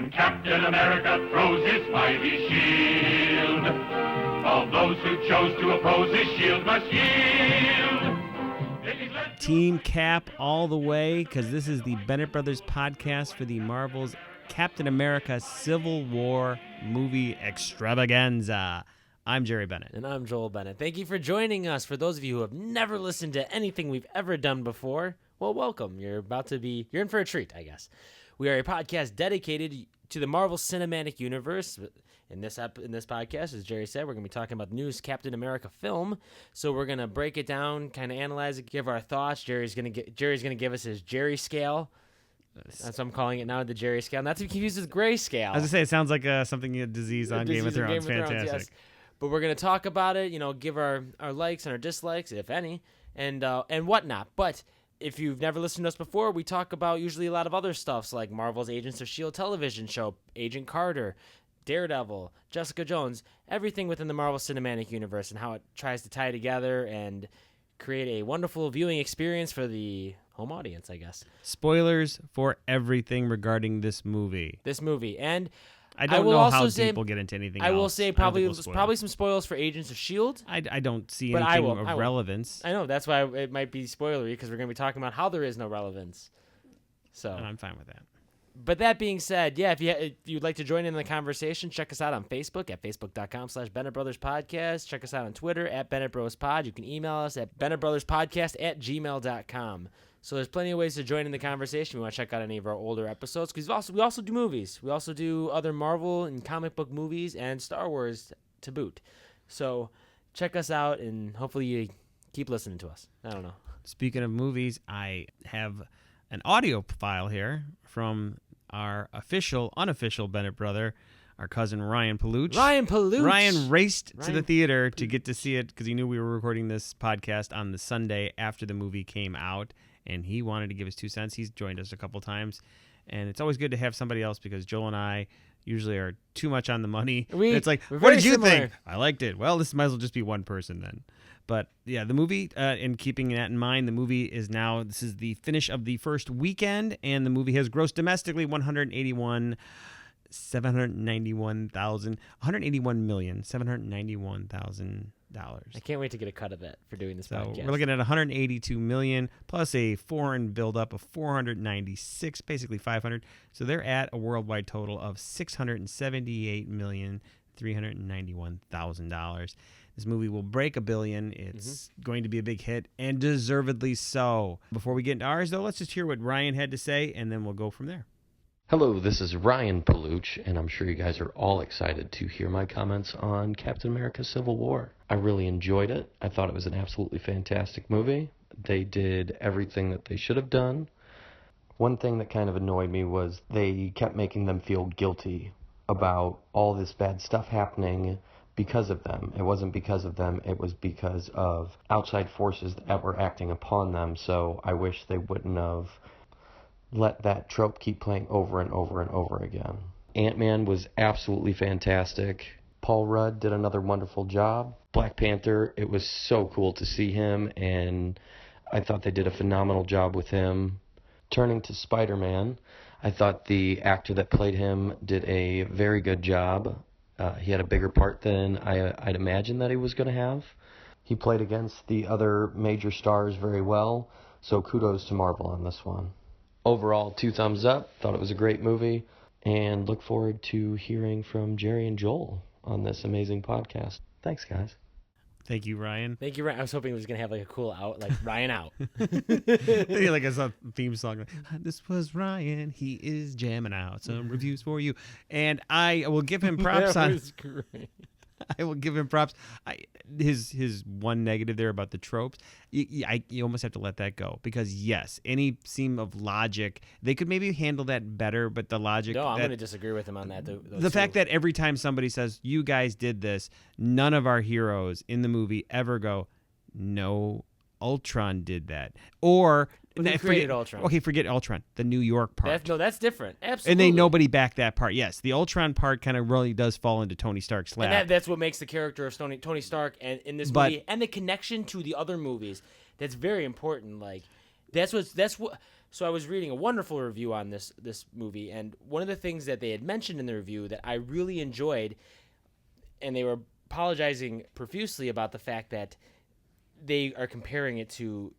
when Captain America throws his mighty shield. All those who chose to oppose his shield must yield. Team Cap all the way, because this is the Bennett Brothers podcast for the Marvel's Captain America Civil War movie extravaganza. I'm Jerry Bennett. And I'm Joel Bennett. Thank you for joining us. For those of you who have never listened to anything we've ever done before, well, welcome. You're in for a treat, I guess. We are a podcast dedicated to the Marvel Cinematic Universe. In this podcast, as Jerry said, we're going to be talking about the newest Captain America film. So we're going to break it down, kind of analyze it, give our thoughts. Jerry's going to give us his Jerry scale. That's what I'm calling it now, the Jerry scale. Not to be confused with grayscale. I was going to say, it sounds like something a disease on Game of Thrones. Fantastic. Yes. But we're going to talk about it, give our likes and our dislikes, if any, and whatnot. But if you've never listened to us before, we talk about usually a lot of other stuff, like Marvel's Agents of S.H.I.E.L.D. television show, Agent Carter, Daredevil, Jessica Jones, everything within the Marvel Cinematic Universe and how it tries to tie together and create a wonderful viewing experience for the home audience, I guess. Spoilers for everything regarding this movie. And I don't know how deep we'll get into anything else. I will say probably some spoilers for Agents of S.H.I.E.L.D. I don't see anything of relevance. I know, that's why it might be spoilery, because we're going to be talking about how there is no relevance. So, and I'm fine with that. But that being said, yeah, if you'd like to join in the conversation, check us out on Facebook at facebook.com/Bennett Brothers Podcast. Check us out on Twitter at Bennett Bros Pod. You can email us at BennettBrothersPodcast@gmail.com. So there's plenty of ways to join in the conversation. We want to check out any of our older episodes, because we also do movies. We also do other Marvel and comic book movies and Star Wars to boot. So check us out, and hopefully you keep listening to us. I don't know. Speaking of movies, I have an audio file here from our unofficial Bennett brother, our cousin Ryan Paluch. Ryan raced to the theater to get to see it because he knew we were recording this podcast on the Sunday after the movie came out, and he wanted to give his 2 cents. He's joined us a couple times, and it's always good to have somebody else because Joel and I usually are too much on the money. It's like, what did you think? I liked it. Well, this might as well just be one person then. But yeah, the movie, in keeping that in mind, the movie is now, this is the finish of the first weekend, and the movie has grossed domestically $181,791,000. I can't wait to get a cut of it for doing this podcast. We're looking at $182 million plus a foreign buildup of 496, basically 500. So they're at a worldwide total of $678,391,000. This movie will break $1 billion. It's going to be a big hit, and deservedly so. Before we get into ours, though, let's just hear what Ryan had to say, and then we'll go from there. Hello, this is Ryan Paluch, and I'm sure you guys are all excited to hear my comments on Captain America Civil War. I really enjoyed it. I thought it was an absolutely fantastic movie. They did everything that they should have done. One thing that kind of annoyed me was they kept making them feel guilty about all this bad stuff happening because of them. It wasn't because of them, it was because of outside forces that were acting upon them, so I wish they wouldn't have let that trope keep playing over and over and over again. Ant-Man was absolutely fantastic. Paul Rudd did another wonderful job. Black Panther, it was so cool to see him, and I thought they did a phenomenal job with him. Turning to Spider-Man, I thought the actor that played him did a very good job. He had a bigger part than I'd imagined that he was going to have. He played against the other major stars very well, so kudos to Marvel on this one. Overall, 2 thumbs up. Thought it was a great movie, and look forward to hearing from Jerry and Joel on this amazing podcast. Thanks, guys. Thank you, Ryan. Thank you, Ryan. I was hoping it was going to have like a cool out, like Ryan out. Like a theme song. This was Ryan. He is jamming out. Some reviews for you. And I will give him props That was great. I will give him props. His one negative there about the tropes, you almost have to let that go, because yes, any seam of logic, they could maybe handle that better, but the logic. No, I'm going to disagree with him on that. The fact that every time somebody says, you guys did this, none of our heroes in the movie ever go, no, Ultron did that. Or they created Ultron. Okay, forget Ultron. The New York part. That's different. Absolutely. And they nobody backed that part. Yes, the Ultron part kind of really does fall into Tony Stark's lap. And that's what makes the character of Tony Stark and in this movie and the connection to the other movies. That's very important. Like that's what So I was reading a wonderful review on this movie, and one of the things that they had mentioned in the review that I really enjoyed, and they were apologizing profusely about the fact that they are comparing it to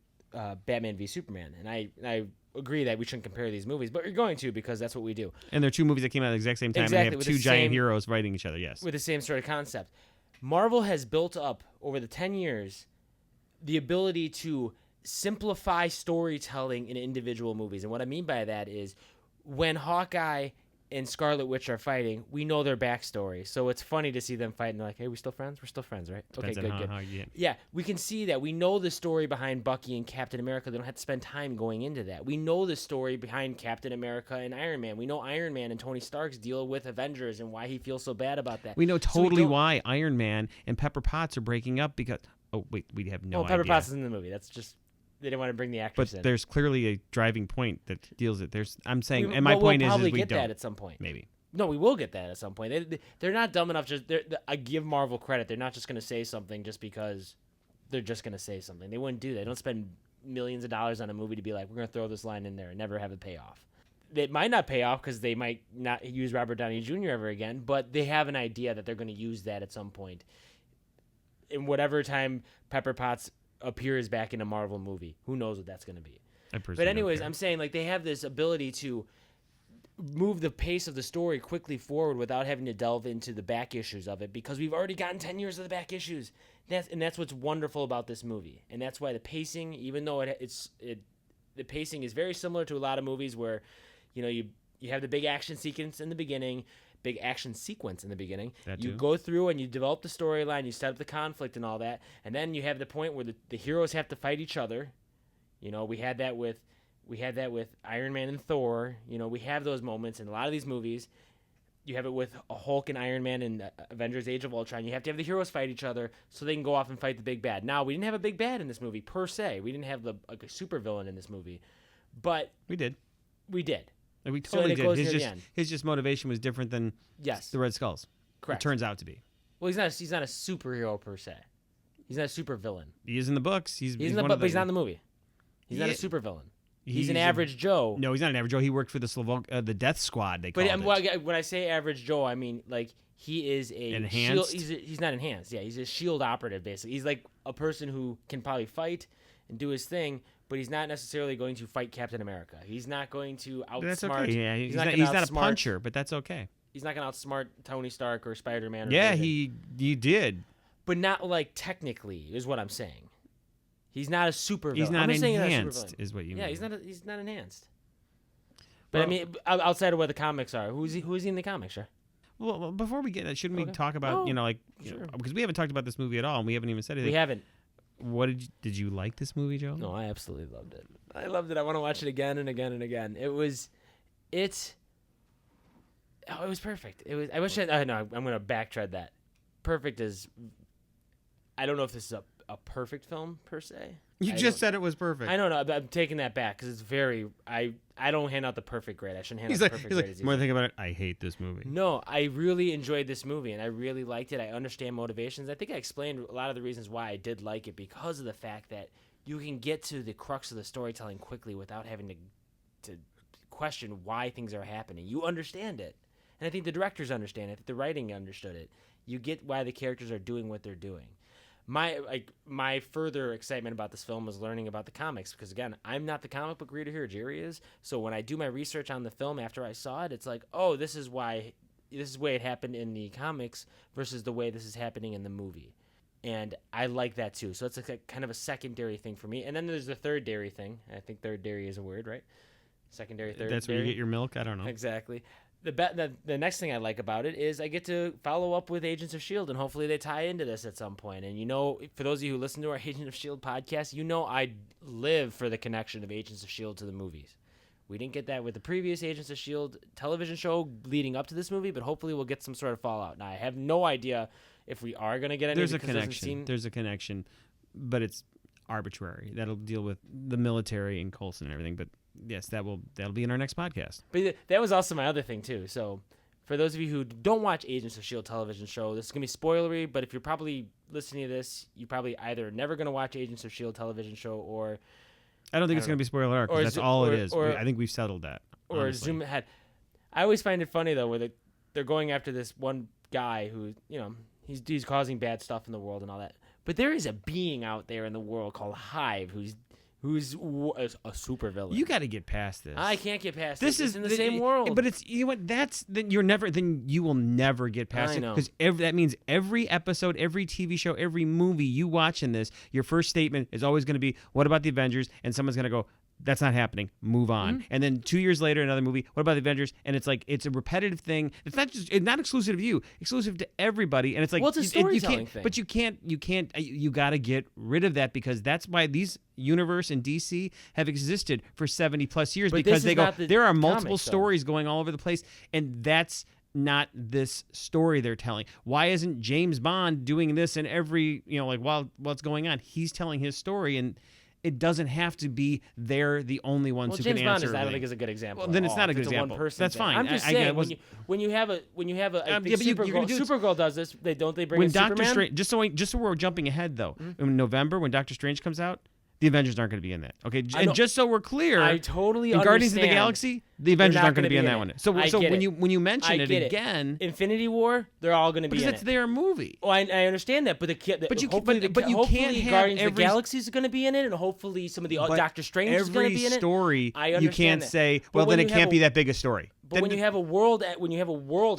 Batman v Superman, and I agree that we shouldn't compare these movies, but you're going to because that's what we do. And they're two movies that came out at the exact same time, Exactly, and they with have the two giant same- heroes fighting each other, yes. With the same sort of concept. Marvel has built up over the 10 years the ability to simplify storytelling in individual movies. And what I mean by that is when Hawkeye and Scarlet Witch are fighting, we know their backstory. So it's funny to see them fight and they're like, hey, we still friends? We're still friends, right? Depends okay, on good. how you get. Yeah, we can see that. We know the story behind Bucky and Captain America. They don't have to spend time going into that. We know the story behind Captain America and Iron Man. We know Iron Man and Tony Stark's deal with Avengers and why he feels so bad about that. We know So we totally don't- why Iron Man and Pepper Potts are breaking up because... Oh, wait, we have no idea. Pepper Potts is in the movie. That's just... They didn't want to bring the actress But in. there's clearly a driving point that deals it. I'm saying, We- and my we'll point is probably we get don't. that at some point. Maybe. No, we will get that at some point. They're not dumb enough. I give Marvel credit. They're not just going to say something just because they're just going to say something. They wouldn't do that. They don't spend millions of dollars on a movie to be like, we're going to throw this line in there and never have it pay off. It might not pay off because they might not use Robert Downey Jr. ever again, but they have an idea that they're going to use that at some point. In whatever time Pepper Potts appears back in a Marvel movie, who knows what that's going to be. But anyways, I'm saying like they have this ability to move the pace of the story quickly forward without having to delve into the back issues of it because we've already gotten 10 years of the back issues. That's what's wonderful about this movie. And that's why the pacing, even though the pacing is very similar to a lot of movies where, you have the big action sequence in the beginning, That you too. go through and you develop the storyline, you set up the conflict and all that, and then you have the point where the heroes have to fight each other. We had that with Iron Man and Thor. We have those moments in a lot of these movies. You have it with a Hulk and Iron Man and Avengers: Age of Ultron. You have to have the heroes fight each other so they can go off and fight the big bad. Now, we didn't have a big bad in this movie per se. We didn't have a super villain in this movie, but We did. we did. We So totally it goes did. near the end. His just motivation was different than Yes, the Red Skulls. correct. It turns out to be. Well, he's not a superhero per se. He's not a super villain. He is in the books. He's but he's not in the movie. He's not a Yeah. super villain. He's an a- average Joe. No, he's not an average Joe. He worked for the Death Squad. They But called it. when I say average Joe, I mean like he is a Enhanced? Shield, he's not enhanced. Yeah, he's a shield operative basically. He's like a person who can probably fight and do his thing, but he's not necessarily going to fight Captain America. He's not going to outsmart. That's okay. Yeah, he's not gonna a outsmart- puncher, but that's okay. He's not going to outsmart Tony Stark or Spider-Man. Or Yeah, anything. he did. But not like technically is what I'm saying. He's not a super villain. He's not I'm just saying he's not a enhanced, supervillain. is what you Yeah, mean. he's not enhanced. But Well- I mean, outside of where the comics are, who's he in the comics? Sure. Well, before we get that, shouldn't we Okay. talk about Oh, sure. because we haven't talked about this movie at all, and we haven't even said anything. We haven't. What did you like this movie, Joe? No, I absolutely loved it. I loved it. I want to watch it again and again and again. It was perfect. It was. I wish I no. I'm gonna backtrack that. Perfect is. I don't know if this is a perfect film per se. You I just don't- said it was perfect. I don't know. I'm taking that back because it's very. I don't hand out the perfect grade. I shouldn't hand out the perfect grade. more think about it. I hate this movie. No, I really enjoyed this movie and I really liked it. I understand motivations. I think I explained a lot of the reasons why I did like it because of the fact that you can get to the crux of the storytelling quickly without having to question why things are happening. You understand it. And I think the directors understand it. I think the writing understood it. You get why the characters are doing what they're doing. My further excitement about this film was learning about the comics because again, I'm not the comic book reader here, Jerry is. So when I do my research on the film after I saw it, it's like, oh, this is why it happened in the comics versus the way this is happening in the movie. And I like that too. So it's like a kind of a secondary thing for me. And then there's the third dairy thing. I think third dairy is a word, right? Secondary, third. That's where you dairy. get your milk. I don't know. Exactly. The next thing I like about it is I get to follow up with Agents of S.H.I.E.L.D. and hopefully they tie into this at some point. And for those of you who listen to our Agents of S.H.I.E.L.D. podcast, I live for the connection of Agents of S.H.I.E.L.D. to the movies. We didn't get that with the previous Agents of S.H.I.E.L.D. television show leading up to this movie, but hopefully we'll get some sort of fallout. Now, I have no idea if we are going to get any. There's a because it doesn't connection. seem- There's a connection, but it's arbitrary. That'll deal with the military and Coulson and everything. But yes, that'll be in our next podcast. But that was also my other thing, too. So for those of you who don't watch Agents of S.H.I.E.L.D. television show, this is going to be spoilery, but if you're probably listening to this, you're probably either never going to watch Agents of S.H.I.E.L.D. television show or I don't think it's going to be spoiler alert, because that's all it is. Or, I think we've settled that. Or honestly. zoom ahead. I always find it funny though, where they're going after this one guy who, he's causing bad stuff in the world and all that. But there is a being out there in the world called Hive who's a super villain. You got to get past this. I can't get past this. It's in the same world. But it's what then you will never get past I it, know. because that means every episode, every TV show, every movie you watch in this, your first statement is always going to be, "What about the Avengers?" And someone's going to go, "That's not happening. Move on." Mm-hmm. And then 2 years later, another movie. "What about the Avengers?" And it's like it's a repetitive thing. It's not exclusive to you, exclusive to everybody. And it's like, well, it's a storytelling thing. But you can't. You got to get rid of that, because that's why these universe and DC have existed for 70+ years. But because this is not the there are multiple comics, though. stories going all over the place, and that's not this story they're telling. Why isn't James Bond doing this in every while what's going on? He's telling his story, and it doesn't have to be they're the only ones who James can Bond answer. I don't think is a good example. Well, then it's not a good It's example. one-person That's thing. fine. I'm just I saying, wasn't- when you have a I think but you're gonna do it- Supergirl does this. They bring when in Doctor Superman. Strange, just so we're jumping ahead though, in November when Doctor Strange comes out, the Avengers aren't going to be in that. Okay, I know. and just so we're clear, I totally in Guardians of the understand. Galaxy, the Avengers not aren't going to gonna be in be that in one. it. So I get when it. you mention I it get it. again, Infinity War, they're all going to be because in it's it. their movie. Oh, I understand that, but But you hopefully can't have Guardians of the every- Galaxy is going to be in it, and hopefully some of the But Doctor Strange is going to every be in it. story, I you understand can't that. say, But well, when then it you have can't a- be that big a story. But when you have a world,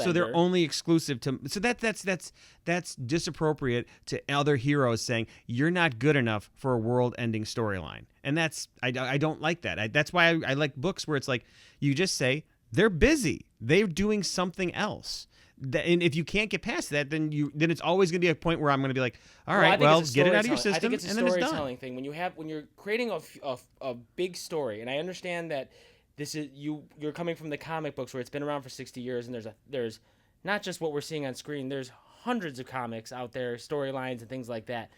so they're ender, only exclusive to. So that's disappropriate to other heroes saying you're not good enough for a world-ending storyline, and that's I don't like that. That's why I like books where it's like you just say they're busy, they're doing something else. And if you can't get past that, then it's always going to be a point where I'm going to be like, all right, well, get it out of your system, I think it's a and then it's storytelling done. thing. When you're creating a big story, and I understand that this is you're coming from the comic books where it's been around for 60 years, and there's not just what we're seeing on screen. There's hundreds of comics out there, storylines and things like that.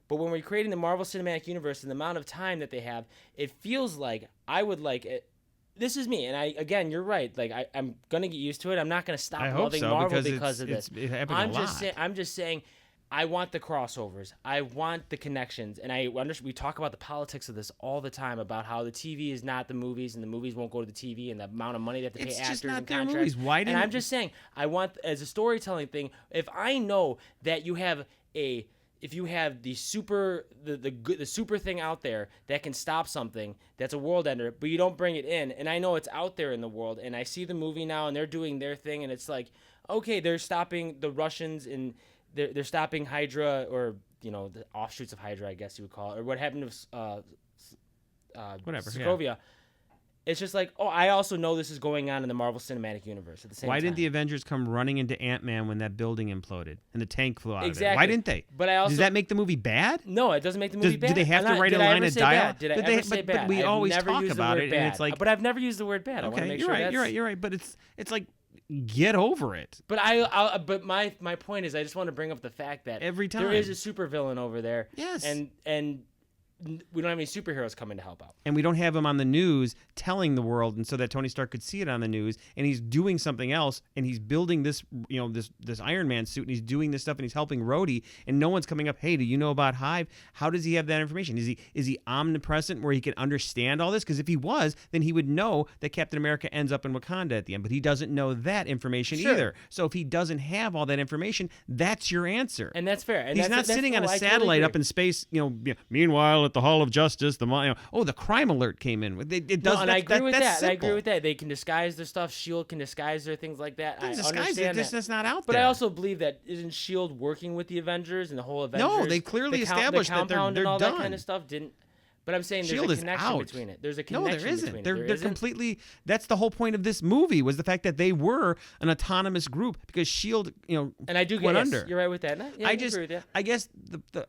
But when we're creating the Marvel Cinematic Universe and the amount of time that they have, it feels like I would like it. This is me, and you're right. Like I'm gonna get used to it. I'm not gonna stop I hope loving so, Marvel because because of this. it happens a lot. I'm just saying, I want the crossovers. I want the connections, and we talk about the politics of this all the time about how the TV is not the movies, and the movies won't go to the TV, and the amount of money they have to pay It's actors just not and their contracts. movies. Why and didn't- I'm just saying, I want as a storytelling thing. If I know that you have if you have the super thing out there that can stop something that's a world ender, but you don't bring it in, and I know it's out there in the world, and I see the movie now and they're doing their thing, and it's like, okay, they're stopping the Russians and they're stopping Hydra, or the offshoots of Hydra, I guess you would call it, or what happened to Whatever, Sokovia. It's just like, oh, I also know this is going on in the Marvel Cinematic Universe at the same time. Why didn't the Avengers come running into Ant-Man when that building imploded and the tank flew out of it? Exactly. Why didn't they? But I also Does that make the movie bad? No, it doesn't make the movie bad. Do they have to write a line of dialogue? Did I ever say bad? But we I've always never talk used the about word it, bad. and it's like, But I've never used the word bad. I want to okay, make you're sure right, you're right. But it's like, get over it. But but my point is, I just want to bring up the fact that Every time there is a supervillain over there. Yes. And we don't have any superheroes coming to help out. And we don't have him on the news telling the world, and so that Tony Stark could see it on the news, and he's doing something else, and he's building this, this Iron Man suit, and he's doing this stuff, and he's helping Rhodey, and no one's coming up, hey, do you know about Hive? How does he have that information? Is he omnipresent where he can understand all this? Because if he was, then he would know that Captain America ends up in Wakanda at the end, but he doesn't know that information either. So if he doesn't have all that information, that's your answer. And that's fair. And he's not sitting on a I satellite totally up in space, meanwhile at the Hall of Justice, the crime alert came in. It does. No, and I agree with that. Simple. I agree with that. They can disguise their stuff. S.H.I.E.L.D. can disguise their things like that. I understand that. That's not out But there. I also believe that isn't S.H.I.E.L.D. working with the Avengers and the whole Avengers? No, they clearly established the that they're compound and all done. that kind of stuff didn't. But I'm saying there's S.H.I.E.L.D. a is connection out. between it. There's a No, connection there isn't. between They're it. There isn't? completely. That's the whole point of this movie, was the fact that they were an autonomous group, because S.H.I.E.L.D. And I do went get under. You're right with that. Yeah, I agree with that. I guess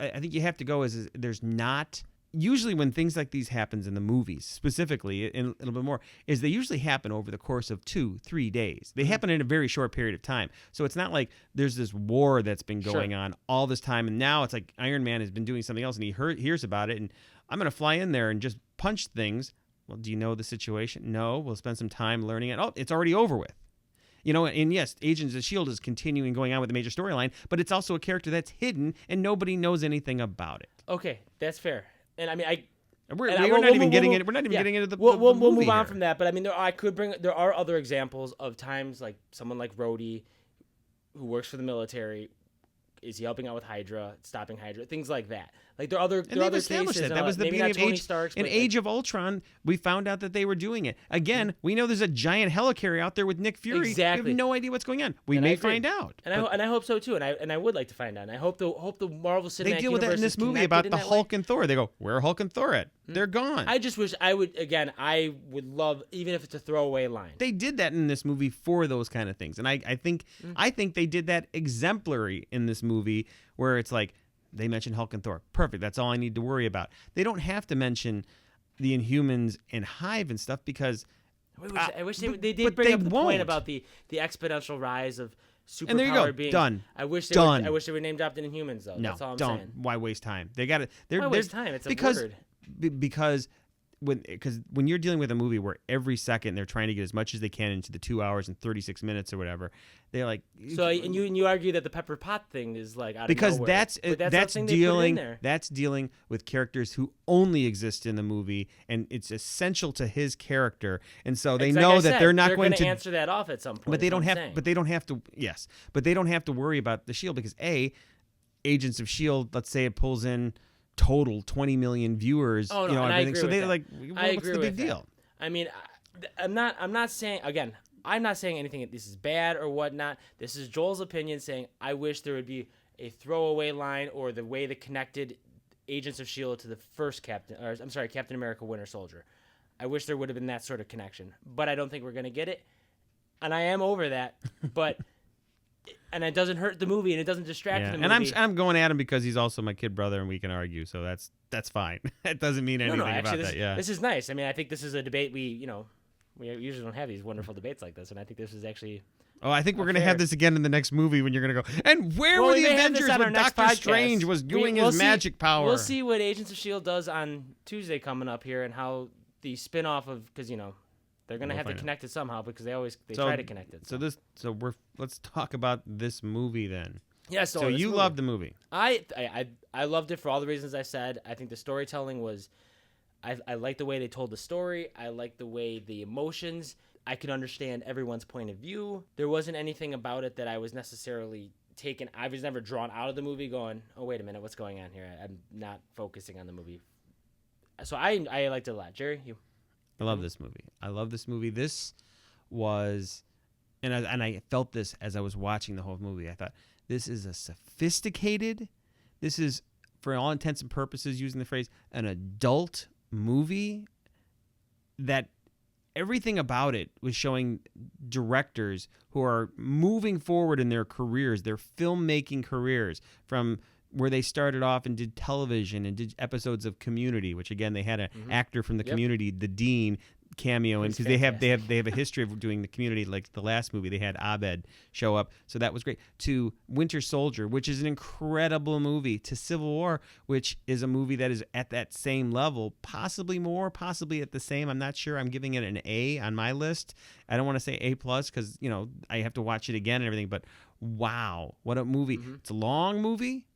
I think you have to go is there's not. Usually when things like these happens in the movies, specifically, in a little bit more, is they usually happen over the course of 2-3 days. They happen in a very short period of time. So it's not like there's this war that's been going on all this time, and now it's like Iron Man has been doing something else, and he hears about it, and I'm going to fly in there and just punch things. Well, do you know the situation? No. We'll spend some time learning it. Oh, it's already over with. And yes, Agents of S.H.I.E.L.D. is continuing going on with the major storyline, but it's also a character that's hidden, and nobody knows anything about it. Okay, that's fair. And I mean, We're not even getting into the We'll movie move on here. from that. But I mean, there are other examples of times like someone like Rhodey, who works for the military. Is he helping out with Hydra, stopping Hydra, things like that? Like there are other established cases. that was the maybe beginning not of Tony Stark's, in but Age of Ultron. We found out that they were doing it again. We know there's a giant helicarrier out there with Nick Fury. Exactly. We have no idea what's going on. We may find out. And I hope so too. And I would like to find out. And I hope the Marvel Cinematic They deal with that in this movie about the Hulk and Thor. They go, where are Hulk and Thor at? They're gone. I just wish I would love, even if it's a throwaway line. They did that in this movie for those kind of things, and I think they did that exemplary in this movie, where it's like they mentioned Hulk and Thor. Perfect. That's all I need to worry about. They don't have to mention the Inhumans and Hive and stuff because I wish they did bring up the point about the exponential rise of superpower and there you go. being Done. I wish they were named dropped in Inhumans though. No, That's all I'm don't. saying. Why waste time? They got it. Why waste time? It's a word. Because when you're dealing with a movie where every second they're trying to get as much as they can into the 2 hours and 36 minutes or whatever, they're like. So and you argue that the Pepper Pot thing is like out because of nowhere. that's dealing with characters who only exist in the movie, and it's essential to his character, and so they know that they're not going to answer that off at some point. But they don't have. But they don't have to. Yes, but they don't have to worry about the Shield because Agents of Shield. Let's say it pulls in total 20 million viewers. Oh no, and everything. I agree so with they're that. like, what's the big deal? I mean, I'm not saying again. I'm not saying anything that this is bad or whatnot. This is Joel's opinion saying I wish there would be a throwaway line or the way that connected Agents of S.H.I.E.L.D. to the first Captain America Winter Soldier. I wish there would have been that sort of connection, but I don't think we're going to get it. And I am over that, but and it doesn't hurt the movie and it doesn't distract the movie. And I'm going at him because he's also my kid brother and we can argue, so that's fine. That doesn't mean anything about that. Yeah. This is nice. I mean, I think this is a debate we usually don't have these wonderful debates like this, and I think this is actually. Oh, I think we're going to have this again in the next movie when you're going to go. And where were the Avengers when Doctor Strange was doing his magic power? We'll see what Agents of S.H.I.E.L.D. does on Tuesday coming up here, and how the spin-off of because they're going to have to connect it somehow because they try to connect it. So let's talk about this movie then. Yeah. So you loved the movie. I loved it for all the reasons I said. I think the storytelling was. I like the way they told the story. I like the way the emotions. I could understand everyone's point of view. There wasn't anything about it that I was necessarily taken. I was never drawn out of the movie going, oh, wait a minute, what's going on here? I'm not focusing on the movie. So I liked it a lot. Jerry, you? I love this movie. This was, and I felt this as I was watching the whole movie. I thought, this is this is, for all intents and purposes, using the phrase, an adult movie that everything about it was showing directors who are moving forward in their careers, their filmmaking careers, from where they started off and did television and did episodes of Community, which again they had an actor from the Community, the Dean, cameo in because they have a history of doing the Community. Like the last movie, they had Abed show up, so that was great. To Winter Soldier, which is an incredible movie, to Civil War, which is a movie that is at that same level, possibly more, possibly at the same. I'm not sure. I'm giving it an A on my list. I don't want to say A+ because I have to watch it again and everything. But wow, what a movie! It's a long movie,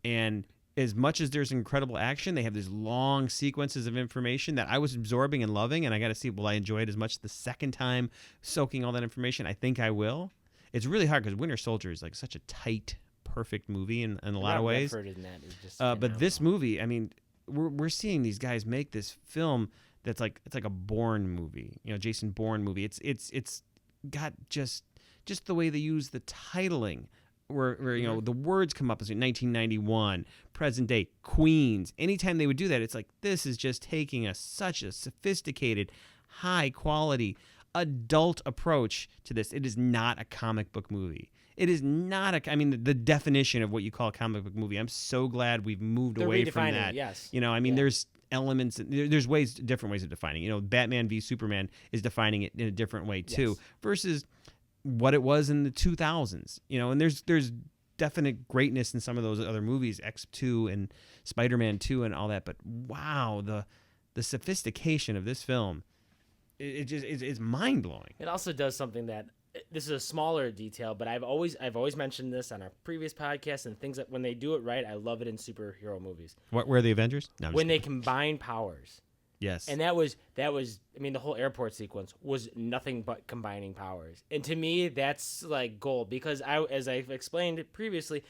and as much as there's incredible action, they have these long sequences of information that I was absorbing and loving, and I got to see, will I enjoy it as much the second time soaking all that information? I think I will. It's really hard because Winter Soldier is like such a tight, perfect movie in a lot of ways. But this movie, I mean, we're seeing these guys make this film that's like, it's like a Bourne movie, Jason Bourne movie. It's got just the way they use the titling. Where the words come up as 1991, present day, Queens. Anytime they would do that, it's like this is just taking such a sophisticated, high quality, adult approach to this. It is not a comic book movie. It is not the definition of what you call a comic book movie. I'm so glad we've moved away from that. Yes. There's elements, there's different ways of defining. Batman v Superman is defining it in a different way too, versus what it was in the 2000s, and there's definite greatness in some of those other movies, X2 and Spider-Man 2 and all that. But wow, the sophistication of this film, it's mind blowing. It also does something that this is a smaller detail, but I've always mentioned this on our previous podcast and things that when they do it right, I love it in superhero movies. What were the Avengers? No, I'm When just they kidding. combine powers. Yes. And that was I mean the whole airport sequence was nothing but combining powers. And to me that's like gold because as I've explained previously,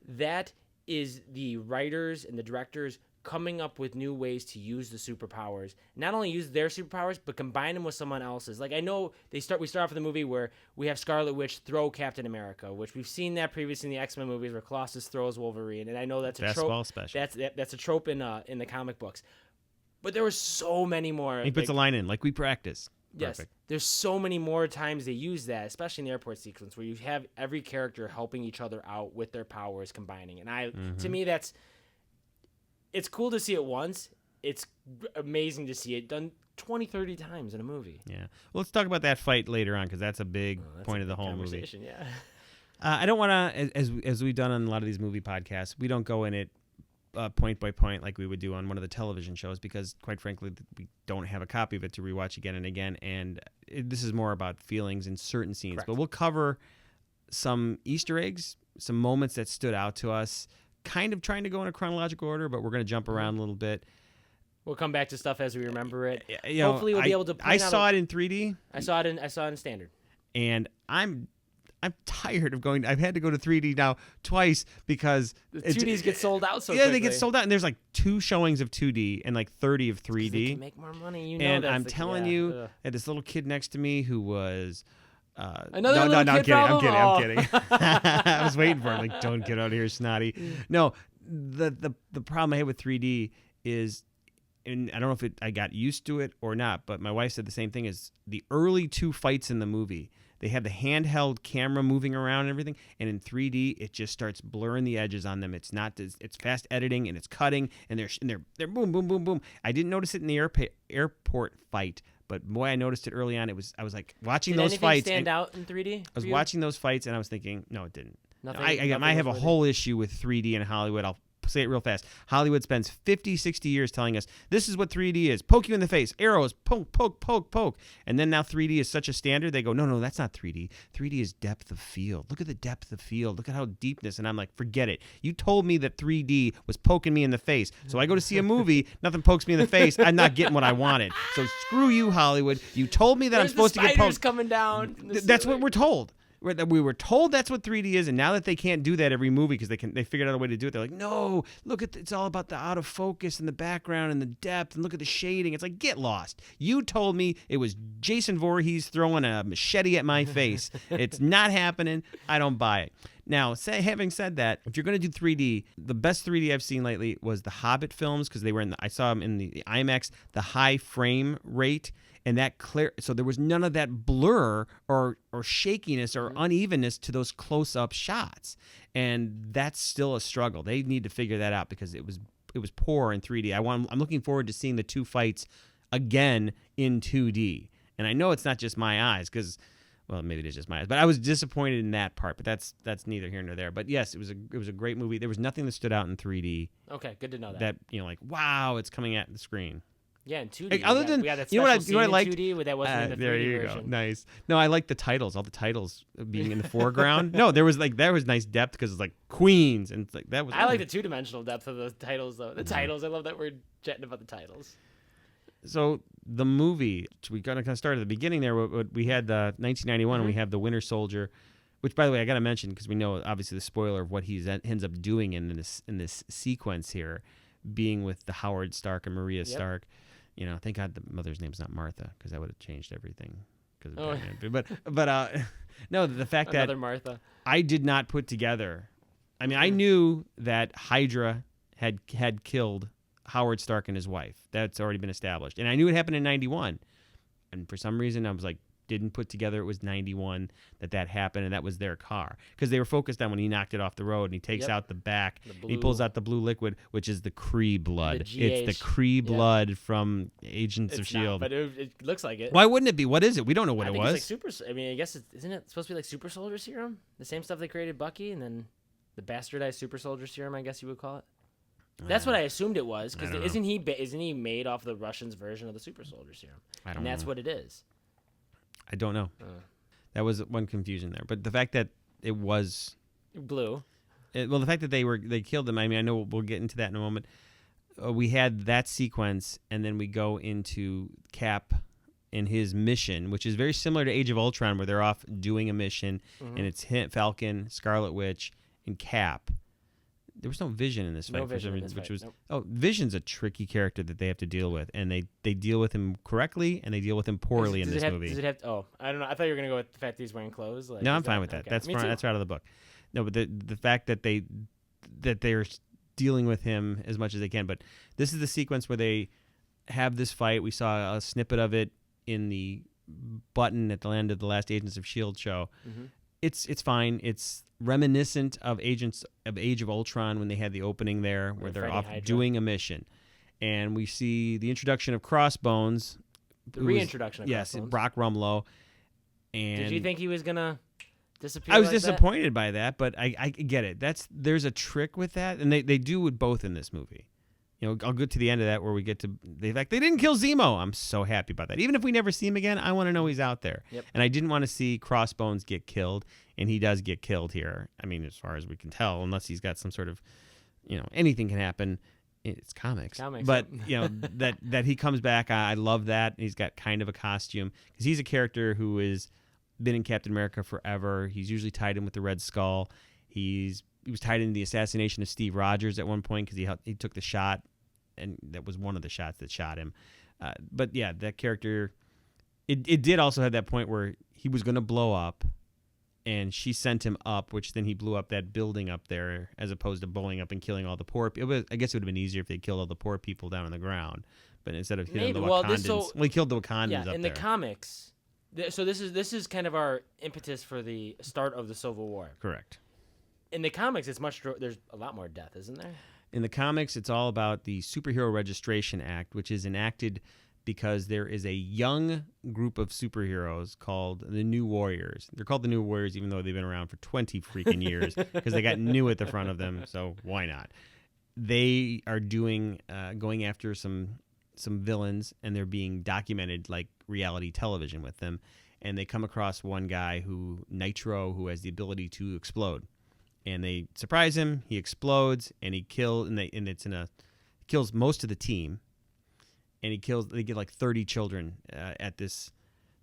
that is the writers and the directors coming up with new ways to use the superpowers. Not only use their superpowers, but combine them with someone else's. Like I know we start off with the movie where we have Scarlet Witch throw Captain America, which we've seen that previously in the X-Men movies where Colossus throws Wolverine, and I know that's a basketball trope. special. That's a trope in the comic books. But there were so many more. He puts a line in, like we practice. Yes, Perfect. there's so many more times they use that, especially in the airport sequence where you have every character helping each other out with their powers combining. And to me, it's cool to see it once. It's amazing to see it done 20, 30 times in a movie. Yeah. Well, let's talk about that fight later on because that's a big point of the whole movie. Yeah. I don't want to, as we've done on a lot of these movie podcasts, we don't go in it point by point like we would do on one of the television shows because, quite frankly, we don't have a copy of it to rewatch again and again. And this is more about feelings in certain scenes. Correct. But we'll cover some Easter eggs, some moments that stood out to us, kind of trying to go in a chronological order, but we're going to jump around a little bit. We'll come back to stuff as we remember it. You know, Hopefully, we'll be able to. I saw it in 3D. I saw it in standard. And I'm tired of going. I've had to go to 3D now twice because The 2Ds get sold out so yeah, quickly. they get sold out, and there's like 2 showings of 2D and like 30 of 3D. They can make more money, you know. And that's I'm telling you, ugh. I had this little kid next to me who was. Another no, little I'm kid kidding. I'm problem? kidding. I'm kidding. I was waiting for him. Like, don't get out of here, snotty. No, the problem I had with 3D is, and I don't know if I got used to it or not, but my wife said the same thing. Is the early 2 fights in the movie. They have the handheld camera moving around and everything, and in 3D, it just starts blurring the edges on them. It's not. It's fast editing and it's cutting, and they're boom, boom, boom, boom. I didn't notice it in the airport fight, but boy, I noticed it early on. I was like watching Did those anything fights. stand out in 3D? I was watching those fights, and I was thinking, no, it didn't. Nothing. I have a whole issue with 3D in Hollywood. I'll say it real fast. Hollywood spends 50, 60 years telling us this is what 3D is. Poke you in the face. Arrows. Poke, poke, poke, poke. And then now 3D is such a standard. They go, no, that's not 3D. 3D is depth of field. Look at the depth of field. Look at how deepness. And I'm like, forget it. You told me that 3D was poking me in the face. So I go to see a movie. Nothing pokes me in the face. I'm not getting what I wanted. So screw you, Hollywood. You told me that I'm supposed to get poked. Coming down. That's what we're told. We were told that's what 3D is, and now that they can't do that every movie because they figured out a way to do it, they're like, no, look at it's all about the out of focus and the background and the depth, and look at the shading. It's like, get lost. You told me it was Jason Voorhees throwing a machete at my face. It's not happening. I don't buy it. Now, having said that, if you're going to do 3D, the best 3D I've seen lately was the Hobbit films because they were I saw them in the IMAX, the high frame rate. And that so there was none of that blur or shakiness or unevenness to those close-up shots, and that's still a struggle. They need to figure that out because it was poor in 3D. I'm looking forward to seeing the 2 fights again in 2D, and I know it's not just my eyes because, well, maybe it is just my eyes, but I was disappointed in that part. But that's neither here nor there. But yes, it was a great movie. There was nothing that stood out in 3D. Okay, good to know that. That like wow, it's coming at the screen. Yeah, in 2D. Like, other than we got that you know special what I liked? 2D, that wasn't in the 3D there you version. go, nice. No, I like the titles. All the titles being in the foreground. No, there was nice depth because it's like Queens and it's like that was. I like the 2-dimensional depth of the titles though. The titles, I love that we're chatting about the titles. So the movie, we kind of start at the beginning there. We had the 1991, and we have the Winter Soldier, which by the way I got to mention because we know obviously the spoiler of what he ends up doing in this sequence here, being with the Howard Stark and Maria Stark. You know, thank God the mother's name's not Martha because that would have changed everything. But no, the fact Another that Martha. I did not put together. I mean, I knew that Hydra had killed Howard Stark and his wife. That's already been established, and I knew it happened in '91. And for some reason, I was like, didn't put together it was 91 that happened, and that was their car because they were focused on when he knocked it off the road and he takes out the back and he pulls out the blue liquid, which is the Kree blood. It's the Kree blood from Agents of S.H.I.E.L.D. But it looks like it. Why wouldn't it be? What is it? We don't know what I it think was. It's like super. I mean, I guess isn't it supposed to be like super soldier serum? The same stuff they created Bucky, and then the bastardized super soldier serum, I guess you would call it. That's what I assumed it was because isn't he made off the Russians' version of the super soldier serum? I don't and that's know. what it is. I don't know. That was one confusion there. But the fact that it was blue. The fact that they killed him. I mean, I know we'll get into that in a moment. We had that sequence, and then we go into Cap and his mission, which is very similar to Age of Ultron, where they're off doing a mission, and it's Falcon, Scarlet Witch, and Cap. There was no Vision in this fight. No Vision in this fight. Nope. Vision's a tricky character that they have to deal with, and they deal with him correctly, and they deal with him poorly in this movie. Does it have? I don't know. I thought you were gonna go with the fact that he's wearing clothes. No, I'm fine with that. Okay. That's out of the book. No, but the fact that they're dealing with him as much as they can. But this is the sequence where they have this fight. We saw a snippet of it in the button at the end of the last Agents of S.H.I.E.L.D. show. Mm-hmm. It's fine. It's reminiscent of Agents of Age of Ultron when they had the opening there where they're off doing a mission. And we see the introduction of Crossbones. The reintroduction of Crossbones. Yes, Brock Rumlow. And did you think he was going to disappear? I was disappointed by that, but I get it. There's a trick with that, and they do it both in this movie. You know, I'll get to the end of that where we get to the fact they didn't kill Zemo. I'm so happy about that. Even if we never see him again, I want to know he's out there. Yep. And I didn't want to see Crossbones get killed, and he does get killed here. I mean, as far as we can tell, unless he's got some sort of, anything can happen. It's comics. But, that he comes back, I love that. He's got kind of a costume because he's a character who has been in Captain America forever. He's usually tied in with the Red Skull. He was tied into the assassination of Steve Rogers at one point because he took the shot, and that was one of the shots that shot him. But yeah, that character, it did also have that point where he was going to blow up, and she sent him up, which then he blew up that building up there as opposed to blowing up and killing all the poor people. I guess it would have been easier if they killed all the poor people down on the ground, but instead of killing the Wakandans, he killed the Wakandans up there. In the comics, so this is kind of our impetus for the start of the Civil War. Correct. In the comics, there's a lot more death, isn't there? In the comics, it's all about the Superhero Registration Act, which is enacted because there is a young group of superheroes called the New Warriors. They're called the New Warriors even though they've been around for 20 freaking years because they got new at the front of them, so why not? They are going after some villains, and they're being documented like reality television with them, and they come across one guy Nitro, who has the ability to explode. And they surprise him. He explodes, and he kills. Kills most of the team, and they get like 30 children at this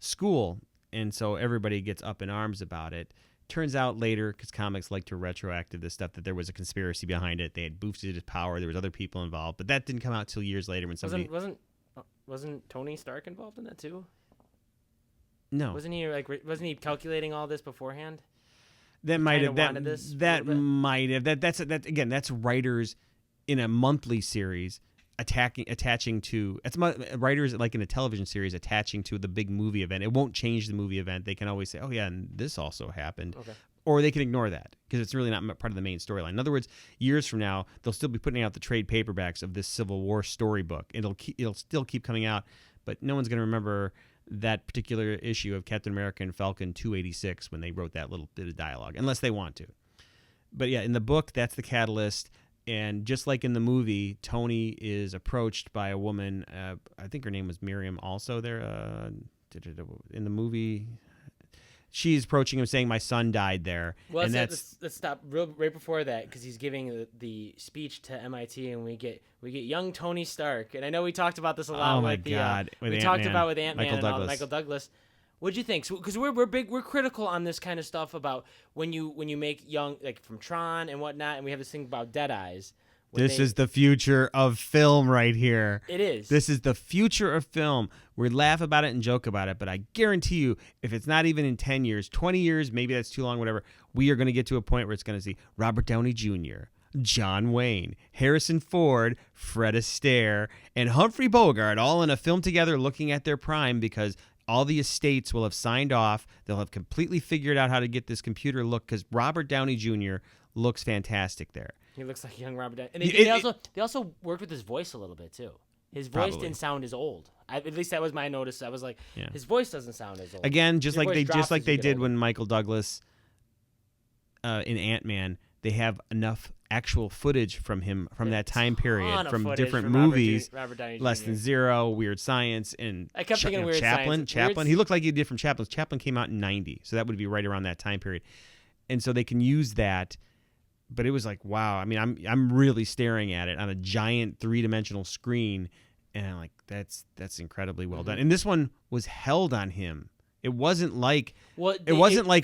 school, and so everybody gets up in arms about it. Turns out later, because comics like to retroactive this stuff, that there was a conspiracy behind it. They had boosted his power. There was other people involved, but that didn't come out till years later when somebody wasn't Tony Stark involved in that too? No, wasn't he calculating all this beforehand? That might have. That's writers in a monthly series attaching to. It's writers like in a television series attaching to the big movie event. It won't change the movie event. They can always say, "Oh yeah, and this also happened," or they can ignore that because it's really not part of the main storyline. In other words, years from now, they'll still be putting out the trade paperbacks of this Civil War storybook. It'll still keep coming out, but no one's going to remember that particular issue of Captain America and Falcon 286 when they wrote that little bit of dialogue, unless they want to. But yeah, in the book, that's the catalyst. And just like in the movie, Tony is approached by a woman. I think her name was Miriam also there. In the movie, she's approaching him saying, "My son died there." Well, let's stop right before that because he's giving the speech to MIT, and we get young Tony Stark. And I know we talked about this a lot. Oh my God! We talked about with Ant-Man and Michael Douglas. What'd you think? Because we're critical on this kind of stuff about when you make young, like from Tron and whatnot, and we have this thing about Dead Eyes. This is the future of film right here. It is. This is the future of film. We laugh about it and joke about it, but I guarantee you, if it's not even in 10 years, 20 years, maybe that's too long, whatever, we are going to get to a point where it's going to see Robert Downey Jr., John Wayne, Harrison Ford, Fred Astaire, and Humphrey Bogart all in a film together looking at their prime because all the estates will have signed off. They'll have completely figured out how to get this computer look because Robert Downey Jr. looks fantastic there. He looks like young Robert Downey. And they also worked with his voice a little bit too. His voice didn't sound as old. At least that was my notice. I was like, his voice doesn't sound as old. Again, just like they did when Michael Douglas in Ant-Man, they have enough actual footage from him from that time period, from different from movies. Robert Downey Less Jr. Than Zero, Weird Science, and I kept thinking Weird Chaplin. Science. Chaplin. He looked like he did from Chaplin. Chaplin came out in 90, so that would be right around that time period. And so they can use that. But it was like, wow. I mean, I'm really staring at it on a giant 3-dimensional screen, and I'm like, that's incredibly well done. And this one was held on him. It wasn't like his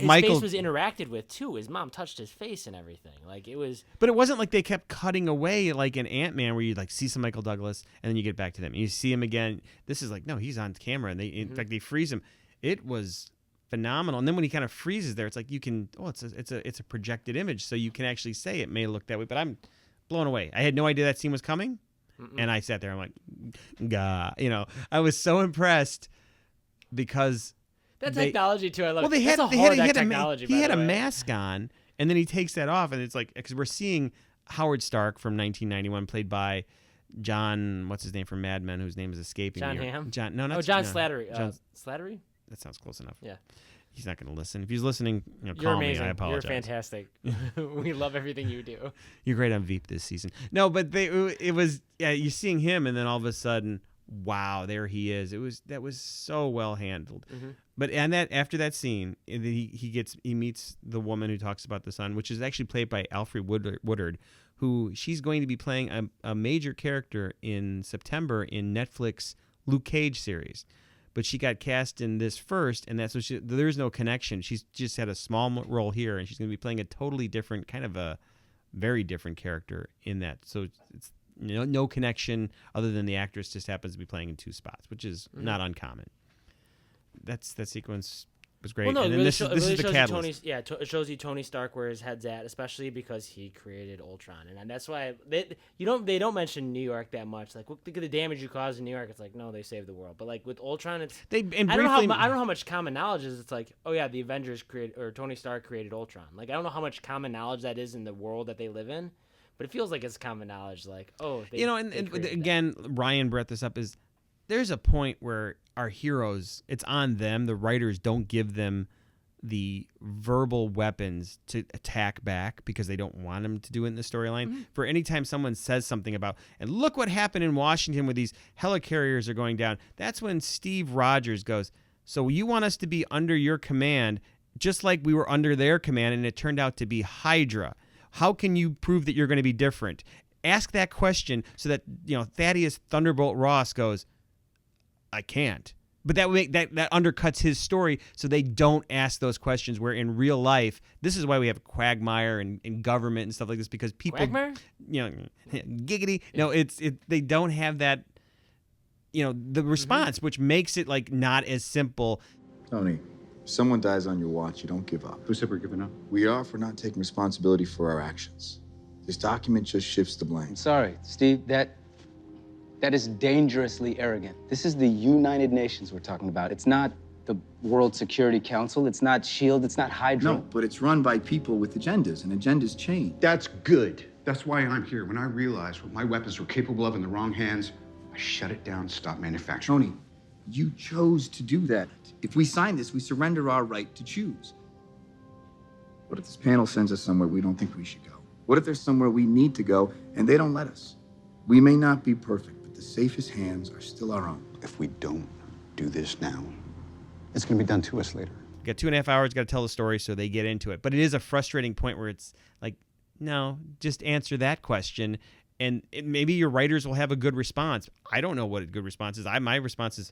Michael. face was interacted with too. His mom touched his face and everything. Like it was. But it wasn't like they kept cutting away like in Ant-Man, where you like see some Michael Douglas and then you get back to them and you see him again. This is like, no, he's on camera, and in fact they freeze him. It was phenomenal. And then when he kind of freezes there, it's like you can. Oh, it's a projected image, so you can actually say it may look that way. But I'm blown away. I had no idea that scene was coming, and I sat there. I'm like, gah, I was so impressed because. That technology too, I love. Well, he had a mask on, and then he takes that off, and it's like because we're seeing Howard Stark from 1991, played by John, what's his name from Mad Men, whose name is escaping me. John Hamm. John, no, not John no, Slattery. John, Slattery. That sounds close enough. Yeah. He's not going to listen. If he's listening, You're call amazing. me. I apologize. You're fantastic. We love everything you do. You're great on Veep this season. No, but it was you're seeing him, and then all of a sudden, wow, there he is. That was so well handled. But after that scene, he meets the woman who talks about the son, which is actually played by Alfre Woodard, who she's going to be playing a major character in September in Netflix Luke Cage series. But she got cast in this first, and that's what there's no connection. She's just had a small role here, and she's going to be playing a totally different, kind of a very different character in that. So it's no connection other than the actress just happens to be playing in 2 spots, which is not uncommon. That sequence was great. Well, no, and it really, this is the catalyst. it shows you Tony Stark where his head's at, especially because he created Ultron, and that's why they don't mention New York that much. Like, look at the damage you caused in New York. It's like, no, they saved the world. But like with Ultron, it's I don't know how much common knowledge is. It's like, oh yeah, the Avengers created, or Tony Stark created Ultron. Like, I don't know how much common knowledge that is in the world that they live in, but it feels like it's common knowledge. Like, oh, and again, Ryan brought this up, is there's a point where our heroes, it's on them. The writers don't give them the verbal weapons to attack back because they don't want them to do it in the storyline. For any time someone says something about, and look what happened in Washington where these helicarriers are going down, that's when Steve Rogers goes, so you want us to be under your command just like we were under their command, and it turned out to be Hydra. How can you prove that you're going to be different? Ask that question so that Thaddeus Thunderbolt Ross goes, I can't. But that undercuts his story, so they don't ask those questions. Where in real life, this is why we have Quagmire and government and stuff like this, because people, Quagmire? Giggity. No, they don't have that, the response, which makes it like not as simple. Tony, if someone dies on your watch, you don't give up. Who said we're giving up? We are for not taking responsibility for our actions. This document just shifts the blame. I'm sorry, Steve, that is dangerously arrogant. This is the United Nations we're talking about. It's not the World Security Council. It's not SHIELD. It's not Hydra. No, but it's run by people with agendas, and agendas change. That's good. That's why I'm here. When I realized what my weapons were capable of in the wrong hands, I shut it down, stopped manufacturing. Tony, you chose to do that. If we sign this, we surrender our right to choose. What if this panel sends us somewhere we don't think we should go? What if there's somewhere we need to go, and they don't let us? We may not be perfect, the safest hands are still our own. If we don't do this now, it's going to be done to us later. You got 2.5 hours, got to tell the story, so they get into it. But it is a frustrating point where it's like, no, just answer that question, and maybe your writers will have a good response. I don't know what a good response is. My response is,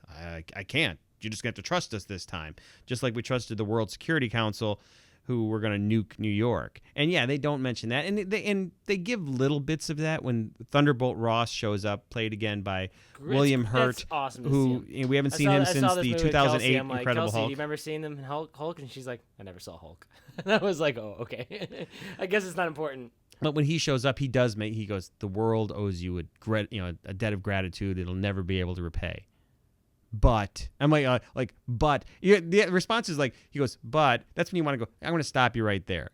I can't. You're just going to have to trust us this time. Just like we trusted the World Security Council, who were going to nuke New York. And yeah, they don't mention that. And they give little bits of that when Thunderbolt Ross shows up, played again by William Hurt. That's awesome to who see him. We haven't seen him since the 2008 Incredible Kelsey, Hulk. do you remember seeing them in Hulk? And she's like, I never saw Hulk. And I was like, oh, okay. I guess it's not important. But when he shows up, he goes, the world owes you a debt of gratitude it'll never be able to repay. But I'm but the response is like, he goes, but that's when you want to go, I'm going to stop you right there.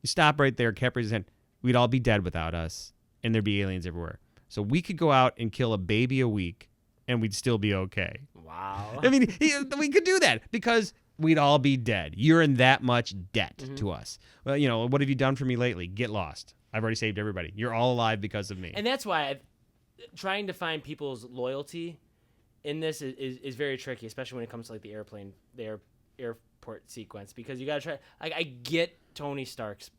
You stop right there. Cap raises his hand. We'd all be dead without us, and there'd be aliens everywhere. So we could go out and kill a baby a week, and we'd still be okay. Wow. I mean, we could do that because we'd all be dead. You're in that much debt to us. Well, what have you done for me lately? Get lost. I've already saved everybody. You're all alive because of me. And that's why trying to find people's loyalty in this is very tricky, especially when it comes to like the airport sequence, because you got to try. Like, I get Tony Stark's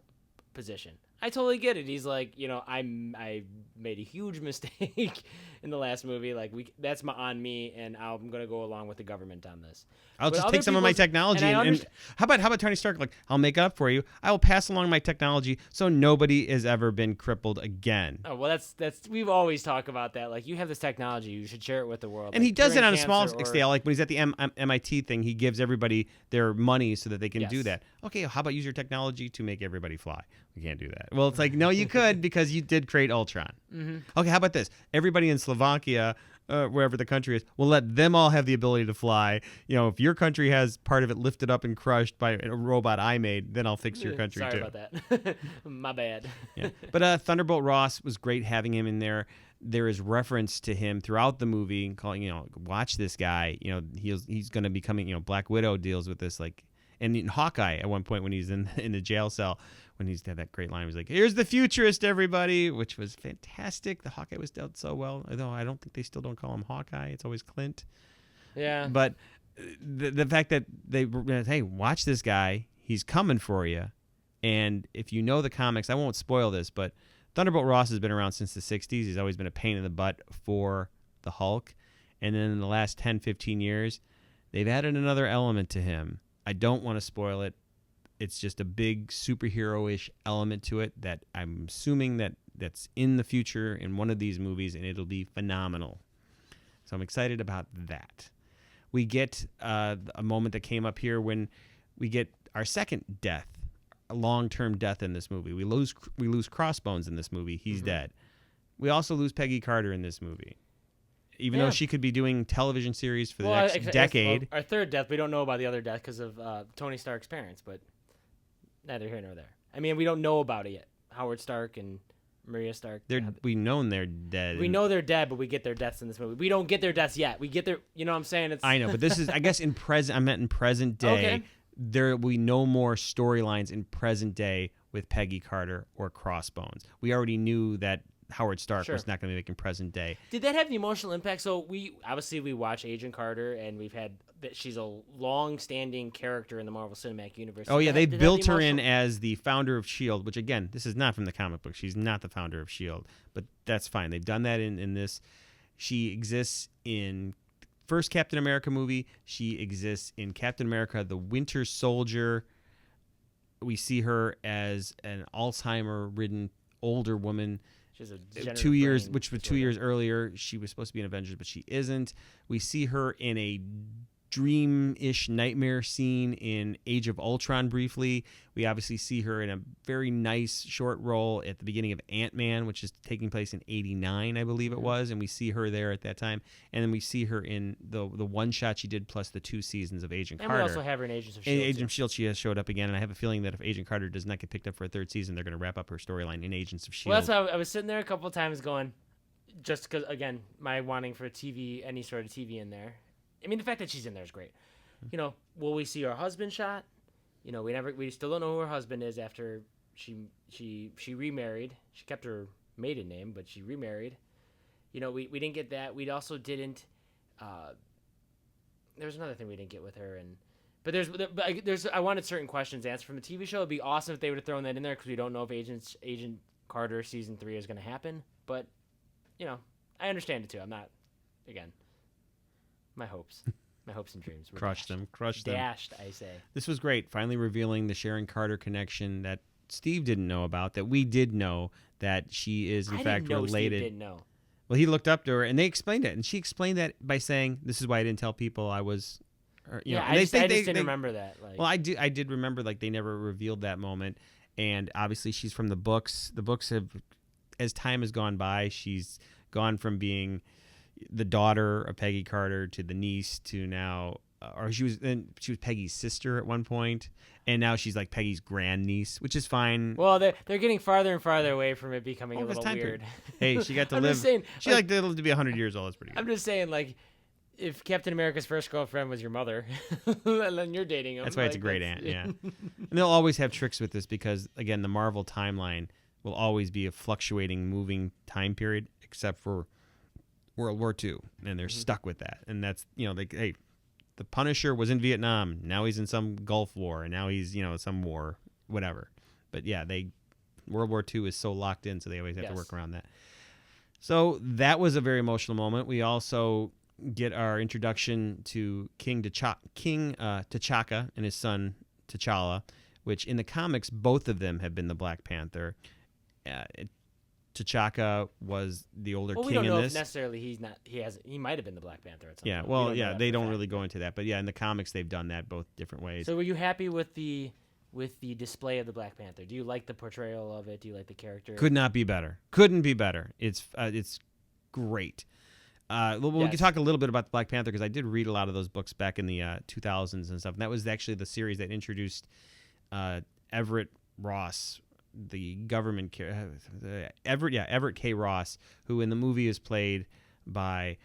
position. I totally get it. He's like, I made a huge mistake in the last movie. Like, that's on me, and I'm gonna go along with the government on this. I'll just take some of my technology. And how about Tony Stark? Like, I'll make up for you. I will pass along my technology so nobody has ever been crippled again. Oh, well, that's we've always talked about that. Like, you have this technology, you should share it with the world. And like, he does it on a small or... scale. Like when he's at the MIT thing, he gives everybody their money so that they can do that. Okay, how about use your technology to make everybody fly? We can't do that. Well, it's like, no, you could, because you did create Ultron. Mm-hmm. Okay, how about this? Everybody in Slovakia, wherever the country is, we'll let them all have the ability to fly. If your country has part of it lifted up and crushed by a robot I made, then I'll fix your country too. Sorry about that. My bad. Yeah. But Thunderbolt Ross was great having him in there. There is reference to him throughout the movie, calling, watch this guy. He's going to be coming. Black Widow deals with this, like, and in Hawkeye at one point when he's in the jail cell, when he's had that great line, he's like, "Here's the futurist, everybody," which was fantastic. The Hawkeye was dealt so well, although I don't think they still don't call him Hawkeye. It's always Clint. Yeah. But the fact that hey, watch this guy. He's coming for you. And if you know the comics, I won't spoil this, but Thunderbolt Ross has been around since the 60s. He's always been a pain in the butt for the Hulk. And then in the last 10, 15 years, they've added another element to him. I don't want to spoil it. It's just a big superhero-ish element to it that I'm assuming that's in the future in one of these movies, and it'll be phenomenal. So I'm excited about that. We get a moment that came up here when we get our second death, a long-term death in this movie. We lose Crossbones in this movie. He's dead. We also lose Peggy Carter in this movie. Even though she could be doing television series for the next decade. Our third death, we don't know about the other death because of Tony Stark's parents, but neither here nor there. I mean, we don't know about it yet. Howard Stark and Maria Stark. We know they're dead. We know they're dead, but we get their deaths in this movie. We don't get their deaths yet. We get their, you know what I'm saying? I know, but this is, I guess I meant in present day. Okay. There will be no more storylines in present day with Peggy Carter or Crossbones. We already knew that Howard Stark was not going to be making present day. Did that have the emotional impact? So we watch Agent Carter, and we've had that she's a long-standing character in the Marvel Cinematic Universe. Oh yeah, they built her in as the founder of S.H.I.E.L.D., which again, this is not from the comic book. She's not the founder of S.H.I.E.L.D., but that's fine. They've done that in this. She exists in first Captain America movie. She exists in Captain America: The Winter Soldier. We see her as an Alzheimer-ridden older woman. She's a 2 years, which was 2 years earlier. She was supposed to be an Avengers, but she isn't. We see her in a dream-ish nightmare scene in Age of Ultron briefly. We obviously see her in a very nice short role at the beginning of Ant-Man, which is taking place in 89, I believe it was, and we see her there at that time. And then we see her in the one shot she did plus the 2 seasons of Agent Carter. And we also have her in Agents of S.H.I.E.L.D. Agents of S.H.I.E.L.D. she has showed up again, and I have a feeling that if Agent Carter does not get picked up for a third season, they're going to wrap up her storyline in Agents of S.H.I.E.L.D. Well, that's why I was sitting there a couple of times going, just because, again, my wanting for TV, any sort of TV in there. I mean, the fact that she's in there is great. You know, will we see her husband shot? You know, we still don't know who her husband is after she remarried. She kept her maiden name, but she remarried. You know, we didn't get that. We also didn't. There's another thing we didn't get with her, but there's I wanted certain questions answered from the TV show. It'd be awesome if they would have thrown that in there because we don't know if Agent Carter season 3 is going to happen. But you know, I understand it too. I'm not, again, my hopes and dreams were crushed them. Dashed, I say. This was great. Finally revealing the Sharon Carter connection that Steve didn't know about, that we did know, that she is in fact related. Steve didn't know. Well, he looked up to her, and they explained it, and she explained that by saying, "This is why I didn't tell people I was." I just didn't remember that. Like, well, I did remember, like, they never revealed that moment, and obviously she's from the books. The books have, as time has gone by, she's gone from being the daughter of Peggy Carter to the niece to now, she was Peggy's sister at one point, and now she's like Peggy's grandniece, which is fine. Well, they're getting farther and farther away from it becoming a little weird. Hey, she got to I'm live. Just saying, she liked to live to be 100 years old. That's pretty good. I'm just saying, like, if Captain America's first girlfriend was your mother, and then you're dating him. That's why it's a great aunt. Yeah, and they'll always have tricks with this because, again, the Marvel timeline. will always be a fluctuating, moving time period, except for World War II, and they're stuck with that. And that's, hey, the Punisher was in Vietnam, now he's in some Gulf War, and now he's, some war, whatever. But yeah, World War II is so locked in, so they always have to work around that. So that was a very emotional moment. We also get our introduction to King T'Chaka and his son T'Challa, which in the comics, both of them have been the Black Panther. T'Chaka was the older king in this. We don't know if necessarily he might have been the Black Panther at some point. Well, they don't really go into that. But yeah, in the comics, they've done that both different ways. So were you happy with the display of the Black Panther? Do you like the portrayal of it? Do you like the character? Could not be better. Couldn't be better. It's great. We can talk a little bit about the Black Panther because I did read a lot of those books back in the 2000s and stuff. And that was actually the series that introduced Everett Ross, the government Everett K. Ross, who in the movie is played by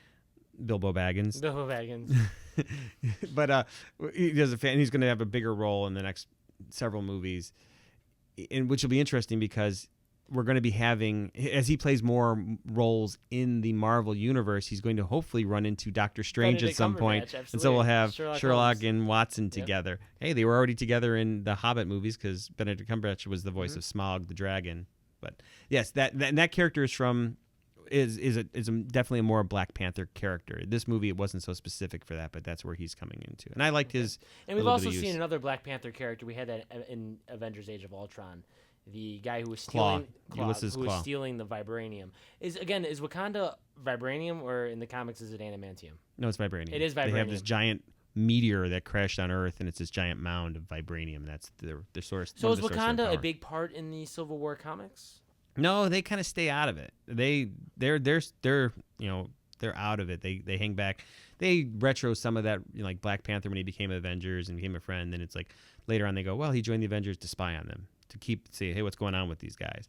Bilbo Baggins. But he's going to have a bigger role in the next several movies, which will be interesting because we're going to be having, as he plays more roles in the Marvel universe, he's going to hopefully run into Doctor Strange at some point. Absolutely. And so we'll have Sherlock Holmes and Watson together. Hey, they were already together in the Hobbit movies because Benedict Cumberbatch was the voice of Smaug the dragon. But yes, that character is definitely a more Black Panther character. This movie, it wasn't so specific for that, but that's where he's coming into. And I liked his. And we've also seen another Black Panther character. We had that in Avengers: Age of Ultron. The guy who was stealing stealing the vibranium. Is Wakanda vibranium, or in the comics is it adamantium? No, it's vibranium. It is vibranium. They have this giant meteor that crashed on Earth, and it's this giant mound of vibranium. That's their source. So is Wakanda a big part in the Civil War comics? No, they kind of stay out of it. They're out of it. They hang back. They retro some of that, like Black Panther when he became Avengers and became a friend. Then it's like later on they go, well, he joined the Avengers to spy on them, to say, hey, what's going on with these guys?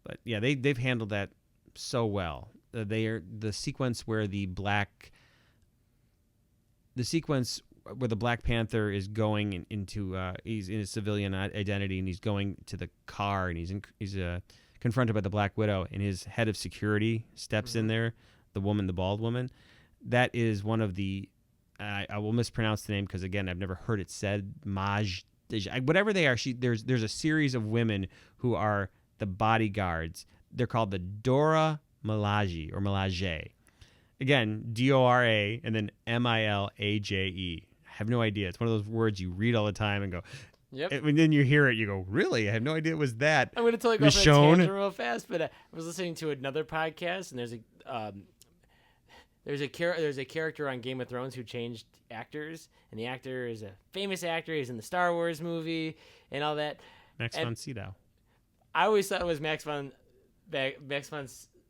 But yeah, they've handled that so well. The sequence where the Black Panther is going into he's in his civilian identity and he's going to the car and he's confronted by the Black Widow and his head of security steps in there, the bald woman. That is one of the I will mispronounce the name because again I've never heard it said. Whatever they are, there's a series of women who are the bodyguards. They're called the Dora Milaje or Milaje. Again, Dora and then Milaje. I have no idea. It's one of those words you read all the time and go, yep. And then you hear it, you go, really? I had no idea it was that. I'm going to tell you about that real fast, but I was listening to another podcast, and there's a character on Game of Thrones who changed actors, and the actor is a famous actor. He's in the Star Wars movie and all that. Max von Sydow. I always thought it was Max von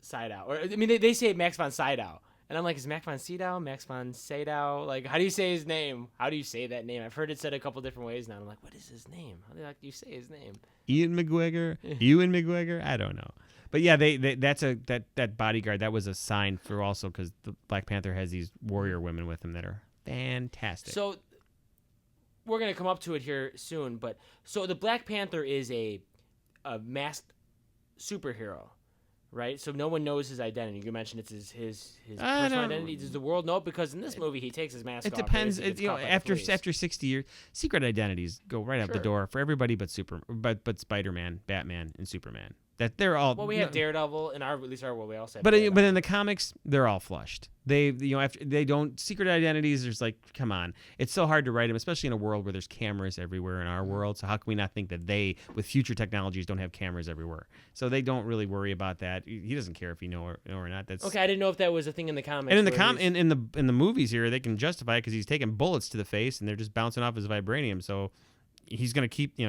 Sydow. Or I mean, they say Max von Sydow, and I'm like, is Max von Sydow, Max von Sydow? Like, how do you say his name? How do you say that name? I've heard it said a couple different ways now. I'm like, what is his name? How do you say his name? Ewan McGregor? I don't know. But yeah, that bodyguard, that was a sign for also because the Black Panther has these warrior women with him that are fantastic. So we're gonna come up to it here soon, but so the Black Panther is a masked superhero, right? So no one knows his identity. You mentioned it's his personal identity. Does the world know? Because in this movie, he takes his mask off. It depends. After 60 years, secret identities go right out the door for everybody but Spider-Man, Batman, and Superman. That they're all. Well, we have Daredevil in at least our world. We also have. But in the comics, they're all flushed. After they don't secret identities. There's like, come on, it's so hard to write them, especially in a world where there's cameras everywhere in our world. So how can we not think that they, with future technologies, don't have cameras everywhere? So they don't really worry about that. He doesn't care if you know or not. That's okay. I didn't know if that was a thing in the comics. And in the movies here, they can justify it because he's taking bullets to the face and they're just bouncing off his vibranium. So he's gonna keep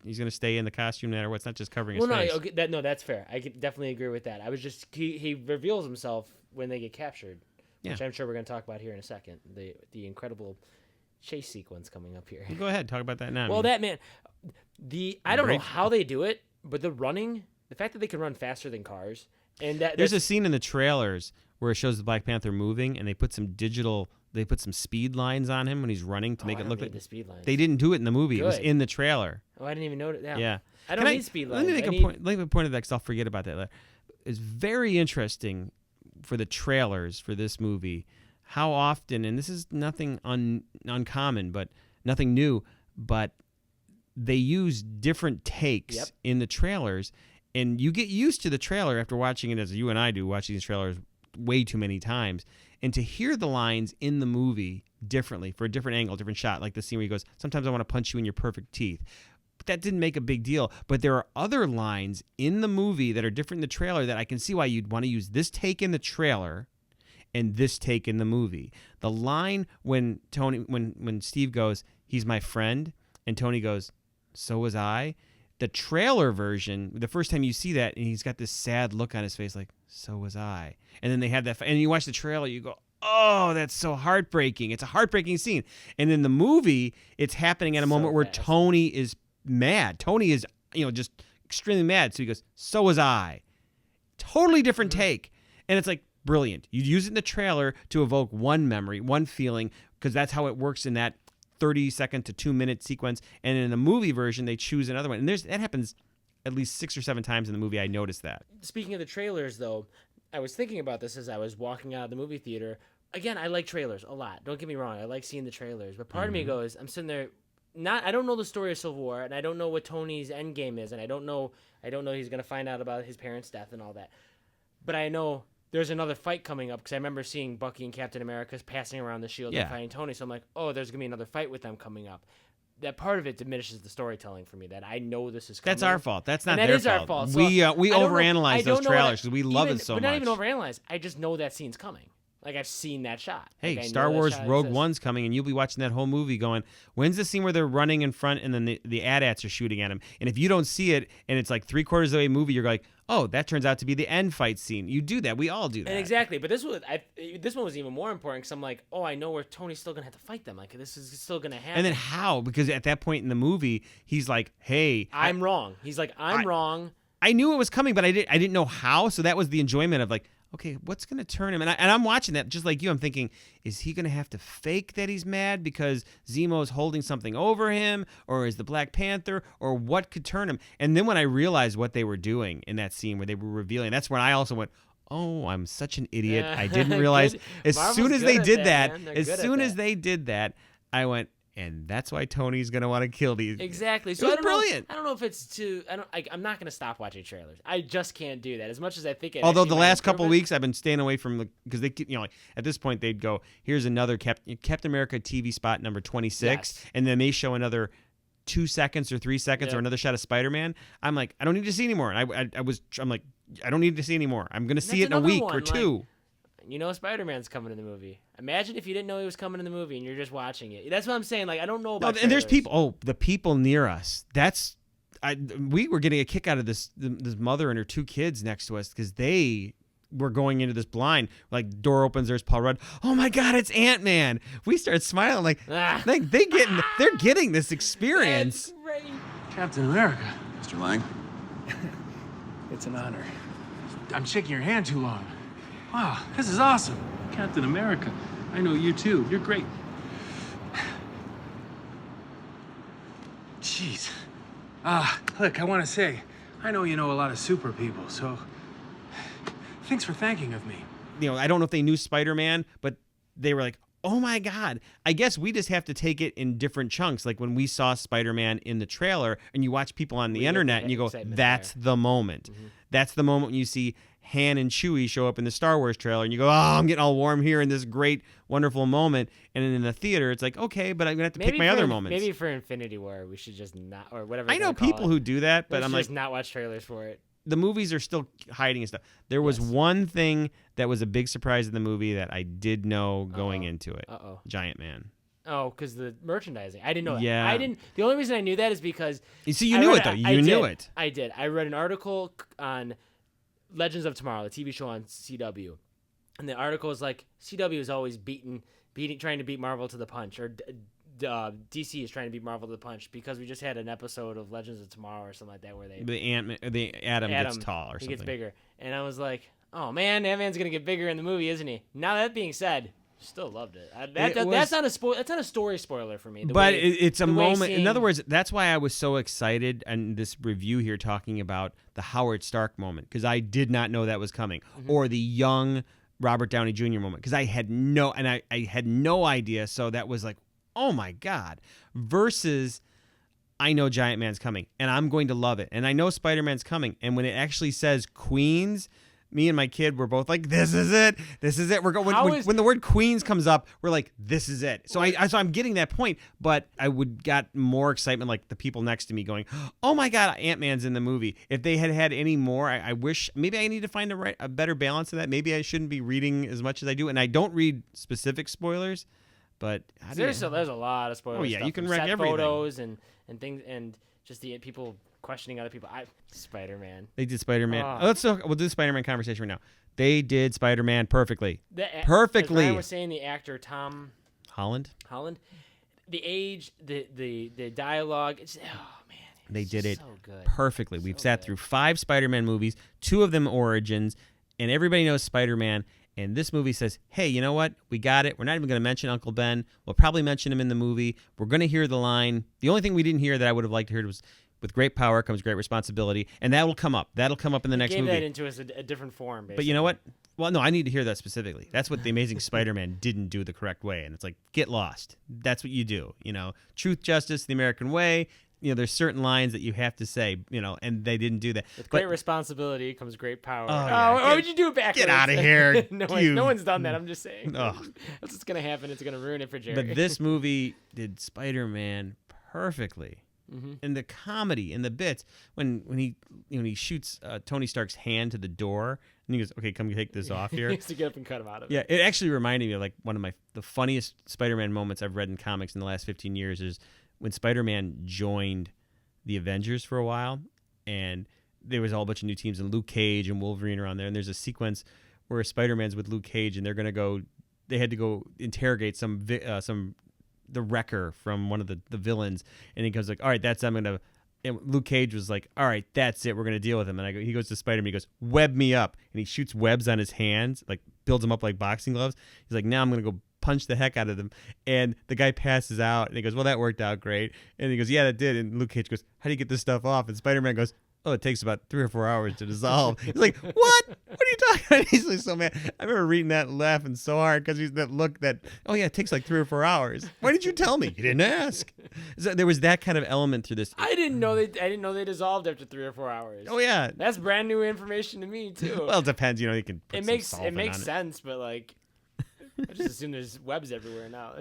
He's going to stay in the costume no matter what. It's not just covering his face. That's fair. I could definitely agree with that. I was just he reveals himself when they get captured, which I'm sure we're going to talk about here in a second. The incredible chase sequence coming up here. Go ahead, talk about that now. Well, I don't know how they do it, but the fact that they can run faster than cars, and there's a scene in the trailers where it shows the Black Panther moving, and they put some digital They put some speed lines on him when he's running to make it look like the speed lines. They didn't do it in the movie. It was Good. in the trailer. Oh, I didn't even know it. Yeah. I don't need speed lines. Let me make a point. Let me point of that because I'll forget about that later. It's very interesting for the trailers for this movie how often, and this is nothing uncommon, but nothing new, but they use different takes in the trailers, and you get used to the trailer after watching it, as you and I do, watching these trailers way too many times, and to hear the lines in the movie differently for a different angle, different shot, like the scene where he goes, "Sometimes I want to punch you in your perfect teeth." But that didn't make a big deal. But there are other lines in the movie that are different in the trailer that I can see why you'd want to use this take in the trailer and this take in the movie. The line when Steve goes, "He's my friend," and Tony goes, "So was I." The trailer version, the first time you see that, and he's got this sad look on his face, like, "So was I." And then they have that, and you watch the trailer, you go, "Oh, that's so heartbreaking." It's a heartbreaking scene. And in the movie, it's happening at a moment where Tony is mad. Tony is, just extremely mad. So he goes, "So was I." Totally different take. And it's like, brilliant. You use it in the trailer to evoke one memory, one feeling, because that's how it works in that 30-second to 2-minute sequence. And in the movie version, they choose another one. And that happens at least 6 or 7 times in the movie. I noticed that. Speaking of the trailers, though, I was thinking about this as I was walking out of the movie theater. Again, I like trailers a lot. Don't get me wrong. I like seeing the trailers. But part of me goes, I'm sitting there, I don't know the story of Civil War, and I don't know what Tony's end game is, and I don't know he's going to find out about his parents' death and all that. But I know there's another fight coming up because I remember seeing Bucky and Captain America passing around the shield and fighting Tony. So I'm like, oh, there's going to be another fight with them coming up. That part of it diminishes the storytelling for me, that I know this is coming. That's our fault. That's not and their that is fault. Our fault. So we overanalyze those trailers because we love it so much. But not even overanalyze. I just know that scene's coming. Like, I've seen that shot. Hey, like, Star Wars Rogue One's coming, and you'll be watching that whole movie going, when's the scene where they're running in front and then the AT-ATs are shooting at him? And if you don't see it and it's like 3/4 of the way movie, you're like, oh, that turns out to be the end fight scene. You do that. We all do that. And exactly. But this one was even more important because I'm like, oh, I know where Tony's still going to have to fight them. Like, this is still going to happen. And then how? Because at that point in the movie, he's like, hey. I'm wrong. He's like, I'm wrong. I knew it was coming, but I didn't know how. So that was the enjoyment of like, okay, what's going to turn him? And I'm watching that just like you. I'm thinking, is he going to have to fake that he's mad because Zemo's holding something over him? Or is the Black Panther? Or what could turn him? And then when I realized what they were doing in that scene where they were revealing, that's when I also went, oh, I'm such an idiot. I didn't realize. As soon as they did that, I went, and that's why Tony's going to want to kill these. Exactly. So it was brilliant. I don't know if it's too. I'm not going to stop watching trailers. I just can't do that. As much as I think it. Although the last couple of weeks I've been staying away from because they, like at this point they'd go, here's another Captain America TV spot number 26, and then they show another 2 seconds or 3 seconds or another shot of Spider-Man. I'm like, I don't need to see anymore. And I'm like, I don't need to see anymore. I'm going to see it in a week or two. Like, you know Spider-Man's coming in the movie. Imagine if you didn't know he was coming in the movie and you're just watching it. That's what I'm saying. Like, I don't know about and there's people. Oh, the people near us. We were getting a kick out of this mother and her 2 kids next to us because they were going into this blind. Like, door opens, there's Paul Rudd. Oh my God, it's Ant-Man. We start smiling like they're getting this experience. That's great. Captain America. Mr. Lang? It's an honor. I'm shaking your hand too long. Wow, this is awesome. Captain America, I know you too. You're great. Jeez. Look, I want to say, I know you know a lot of super people, so thanks for thanking of me. I don't know if they knew Spider-Man, but they were like, oh my God. I guess we just have to take it in different chunks. Like when we saw Spider-Man in the trailer and you watch people on the internet and you go, that's the moment. Mm-hmm. That's the moment when you see Han and Chewie show up in the Star Wars trailer and you go, oh, I'm getting all warm here in this great, wonderful moment. And then in the theater, it's like, okay, but I'm going to have to pick my other moments. Maybe for Infinity War, we should just not, or whatever. I know people who do that, but I'm like, just not watch trailers for it. The movies are still hiding and stuff. There was one thing that was a big surprise in the movie that I did know going into it. Giant Man. Oh, because the merchandising. I didn't know that. Yeah. I didn't. The only reason I knew that is because. So you knew it, though. You knew it. I did. I read an article on Legends of Tomorrow, the TV show on CW. And the article is like, CW is always trying to beat Marvel to the punch. Or DC is trying to beat Marvel to the punch because we just had an episode of Legends of Tomorrow or something like that where the Adam gets tall or something. He gets bigger. And I was like, oh man, Ant-Man's going to get bigger in the movie, isn't he? Now that being said, Still loved it. That's not a spoil. That's not a story spoiler for me. But it's a moment. In other words, that's why I was so excited in this review here talking about the Howard Stark moment, because I did not know that was coming, or the young Robert Downey Jr. moment, because I had no idea. So that was like, oh my God. Versus, I know Giant Man's coming, and I'm going to love it, and I know Spider-Man's coming, and when it actually says Queens, me and my kid were both like, "This is it. This is it." We're going when the word Queens comes up, we're like, "This is it." So I'm getting that point, but I got more excitement, like the people next to me going, "Oh my God, Ant-Man's in the movie." If they had any more, I wish maybe I need to find a better balance of that. Maybe I shouldn't be reading as much as I do, and I don't read specific spoilers, but there's a lot of spoilers. Oh yeah, stuff, you can set wreck everything. Photos and things and just the people questioning other people. Spider-Man. They did Spider-Man. We'll do the Spider-Man conversation right now. They did Spider-Man perfectly. Perfectly. As Ryan was saying, the actor Tom Holland. The age, the dialogue. It's they did it so good. Perfectly. We've sat through 5 Spider-Man movies, 2 of them origins, and everybody knows Spider-Man. And this movie says, hey, you know what? We got it. We're not even going to mention Uncle Ben. We'll probably mention him in the movie. We're going to hear the line. The only thing we didn't hear that I would have liked to hear was, with great power comes great responsibility. And that will come up. That'll come up in the next movie. Gave that into a different form, basically. But you know what? Well, no, I need to hear that specifically. That's what The Amazing Spider-Man didn't do the correct way. And it's like, get lost. That's what you do. Truth, justice, the American way. There's certain lines that you have to say, and they didn't do that. With great responsibility comes great power. Yeah. Why would you do it backwards? Get out of here. No one's done that. I'm just saying. That's what's going to happen. It's going to ruin it for Jerry. But this movie did Spider-Man perfectly. Mm-hmm. And the comedy and the bits when he shoots Tony Stark's hand to the door and he goes, okay, come take this off here. He has to get up and cut him out of it. Yeah, it actually reminded me of like one of the funniest Spider-Man moments I've read in comics in the last 15 years is when Spider-Man joined the Avengers for a while, and there was a whole bunch of new teams, and Luke Cage and Wolverine are on there, and there's a sequence where Spider-Man's with Luke Cage, and they had to go interrogate the Wrecker from one of the villains, and he goes like, all right, and Luke Cage was like, all right, that's it, we're going to deal with him. And he goes to Spider-Man, he goes, web me up, and he shoots webs on his hands, like builds them up like boxing gloves. He's like, now I'm going to go punch the heck out of them, and the guy passes out, and he goes, well, that worked out great. And he goes, yeah, that did. And Luke Cage goes, how do you get this stuff off? And Spider-Man goes, oh, it takes about 3 or 4 hours to dissolve. He's like, what are you talking about? He's like, so mad. I remember reading that and laughing so hard because he's that look that, oh yeah, it takes like 3 or 4 hours. Why did you tell me? You didn't ask. So there was that kind of element through this. I didn't know they dissolved after 3 or 4 hours. Oh yeah, that's brand new information to me too. Well, it depends. You can. Put it makes sense, but like, I just assume there's webs everywhere now.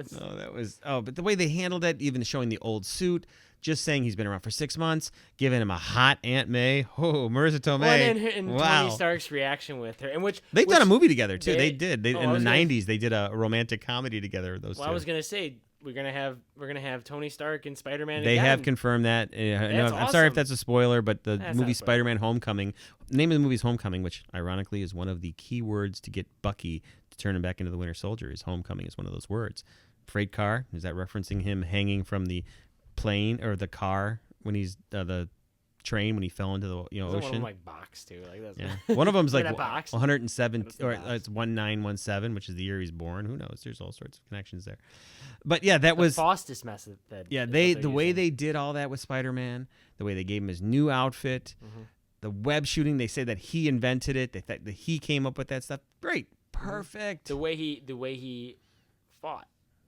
But the way they handled it, even showing the old suit, just saying he's been around for 6 months, giving him a hot Aunt May. Oh, Marissa Tomei. And wow. Tony Stark's reaction with her, and they've done a movie together too. They did. In the '90s, they did a romantic comedy together. Those two. I was gonna say we're gonna have Tony Stark and Spider-Man. They again. have confirmed that. Awesome. I'm sorry if that's a spoiler, but the movie Spider-Man: Homecoming, the name of the movie is Homecoming, which ironically is one of the key words to get Bucky to turn him back into the Winter Soldier. Is Homecoming is one of those words. Freight car, is that referencing him hanging from the plane or the car when he's the train when he fell into the ocean? One of them like box too, like that's yeah. One of them's like 107 or it's 1917, which is the year he's born. Who knows? There's all sorts of connections there. But yeah, that was Faustus method. The way they did all that with Spider-Man, the way they gave him his new outfit, the web shooting. They say that he invented it. They thought that he came up with that stuff. Great, perfect. The way he fought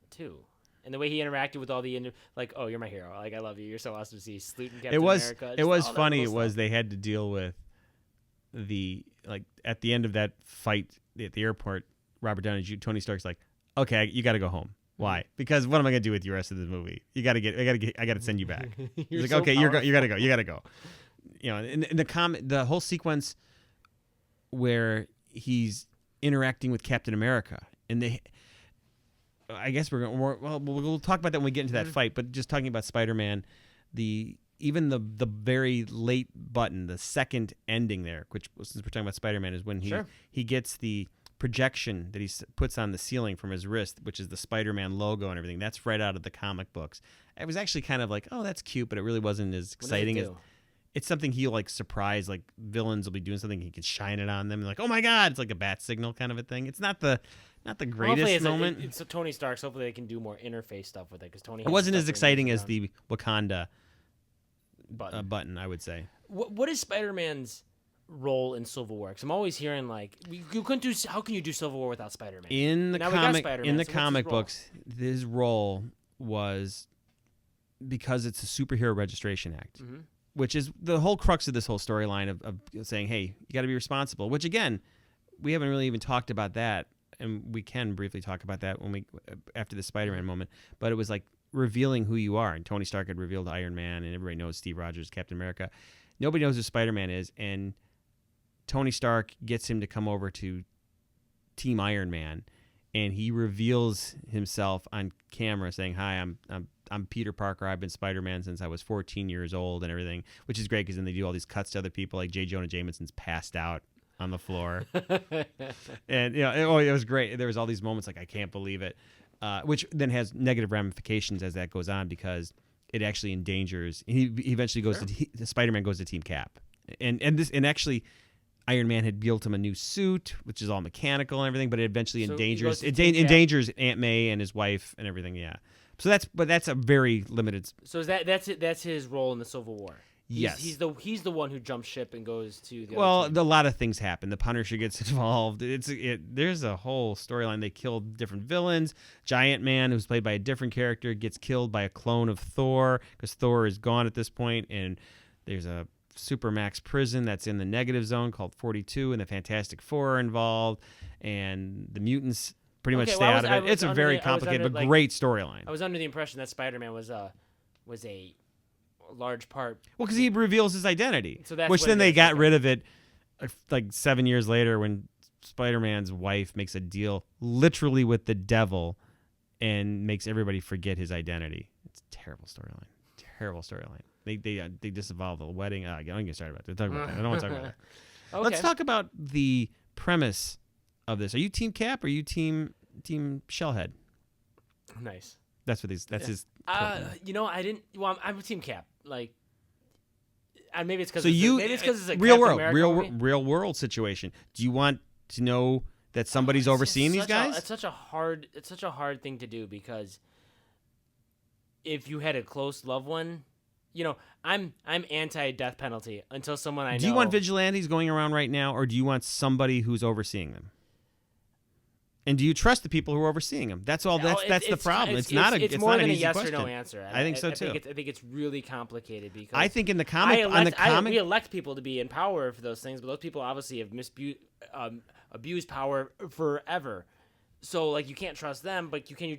too. And the way he interacted with all the oh, you're my hero. Like, I love you. You're so awesome to see. Salute Captain America. It was funny. It was they had to deal with at the end of that fight at the airport, Robert Downey Jr., Tony Stark's like, okay, you got to go home. Why? Because what am I going to do with you the rest of the movie? I got to send you back. He's like, okay, you got to go. In the whole sequence where he's interacting with Captain America and I guess we'll talk about that when we get into that fight, but just talking about Spider-Man, even the very late button, the second ending there, which since we're talking about Spider-Man, is when he gets the projection that he puts on the ceiling from his wrist, which is the Spider-Man logo and everything. That's right out of the comic books. It was actually kind of like, oh, that's cute, but it really wasn't as exciting as. It's something he'll like surprise, like villains will be doing something, he can shine it on them, and like, oh my God, it's like a bat signal kind of a thing. It's not the not the Hopefully greatest moment. It's Tony Stark's. Hopefully they can do more interface stuff with it because Tony. It wasn't as exciting as the Wakanda button, I would say. What is Spider-Man's role in Civil War? 'Cause I'm always hearing like you couldn't do. How can you do Civil War without Spider-Man? In the comic books, his role was because it's a superhero registration act, which is the whole crux of this whole storyline of saying, hey, you got to be responsible. Which again, we haven't really even talked about that, and we can briefly talk about that after the Spider-Man moment. But it was like revealing who you are, and Tony Stark had revealed Iron Man, and everybody knows Steve Rogers, Captain America. Nobody knows who Spider-Man is, and Tony Stark gets him to come over to Team Iron Man, and he reveals himself on camera saying, "Hi, I'm Peter Parker. I've been Spider-Man since I was 14 years old," and everything, which is great because then they do all these cuts to other people, like J. Jonah Jameson's passed out on the floor, and it was great. There was all these moments like I can't believe it, which then has negative ramifications as that goes on because it actually endangers. He eventually goes to Spider-Man goes to Team Cap, and actually. Iron Man had built him a new suit, which is all mechanical and everything, but it eventually endangers Aunt May and his wife and everything. Yeah, so that's a very limited. So is that's his role in the Civil War? Yes, he's the one who jumps ship and goes to. The well, other team. A lot of things happen. The Punisher gets involved. There's a whole storyline. They killed different villains. Giant Man, who's played by a different character, gets killed by a clone of Thor because Thor is gone at this point, and there's a Supermax prison that's in the negative zone called 42, and the Fantastic Four are involved, and the mutants pretty much stay out of it. It's a very complicated but great storyline. I was under the impression that Spider-Man was a large part. Well, because he reveals his identity, so that's which then they got rid of it like 7 years later when Spider-Man's wife makes a deal literally with the devil and makes everybody forget his identity. It's a terrible storyline. Terrible storyline. They disavowed the wedding. I don't get started about that. I don't want to talk about that. Okay. Let's talk about the premise of this. Are you Team Cap or are you Team Shellhead? Nice. That's his. I didn't. Well, I'm Team Cap. Like, maybe it's because it's a real world situation. Do you want to know that somebody's overseeing these guys? It's such a hard thing to do because if you had a close loved one. I'm anti-death penalty until someone I know. Do you want vigilantes going around right now, or do you want somebody who's overseeing them? And do you trust the people who are overseeing them? That's all. That's the problem. It's not an easy yes question. Or no answer. I think so too. I think it's really complicated because I think in the we elect people to be in power for those things, but those people obviously have abused power forever. So like you can't trust them, but you can.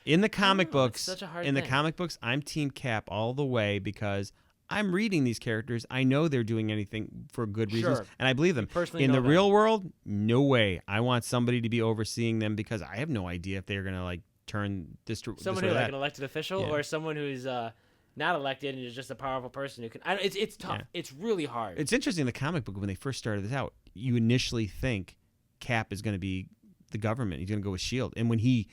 In the comic books, such a hard in the thing. comic books, I'm Team Cap all the way because I'm reading these characters. I know they're doing anything for good reasons, and I believe them. In the real world, no way. I want somebody to be overseeing them because I have no idea if they're going to like turn this to someone this who's or like an elected official or someone who's not elected and is just a powerful person who can. It's tough. Yeah. It's really hard. It's interesting in the comic book when they first started this out. You initially think Cap is going to be the government. He's going to go with S.H.I.E.L.D. And when he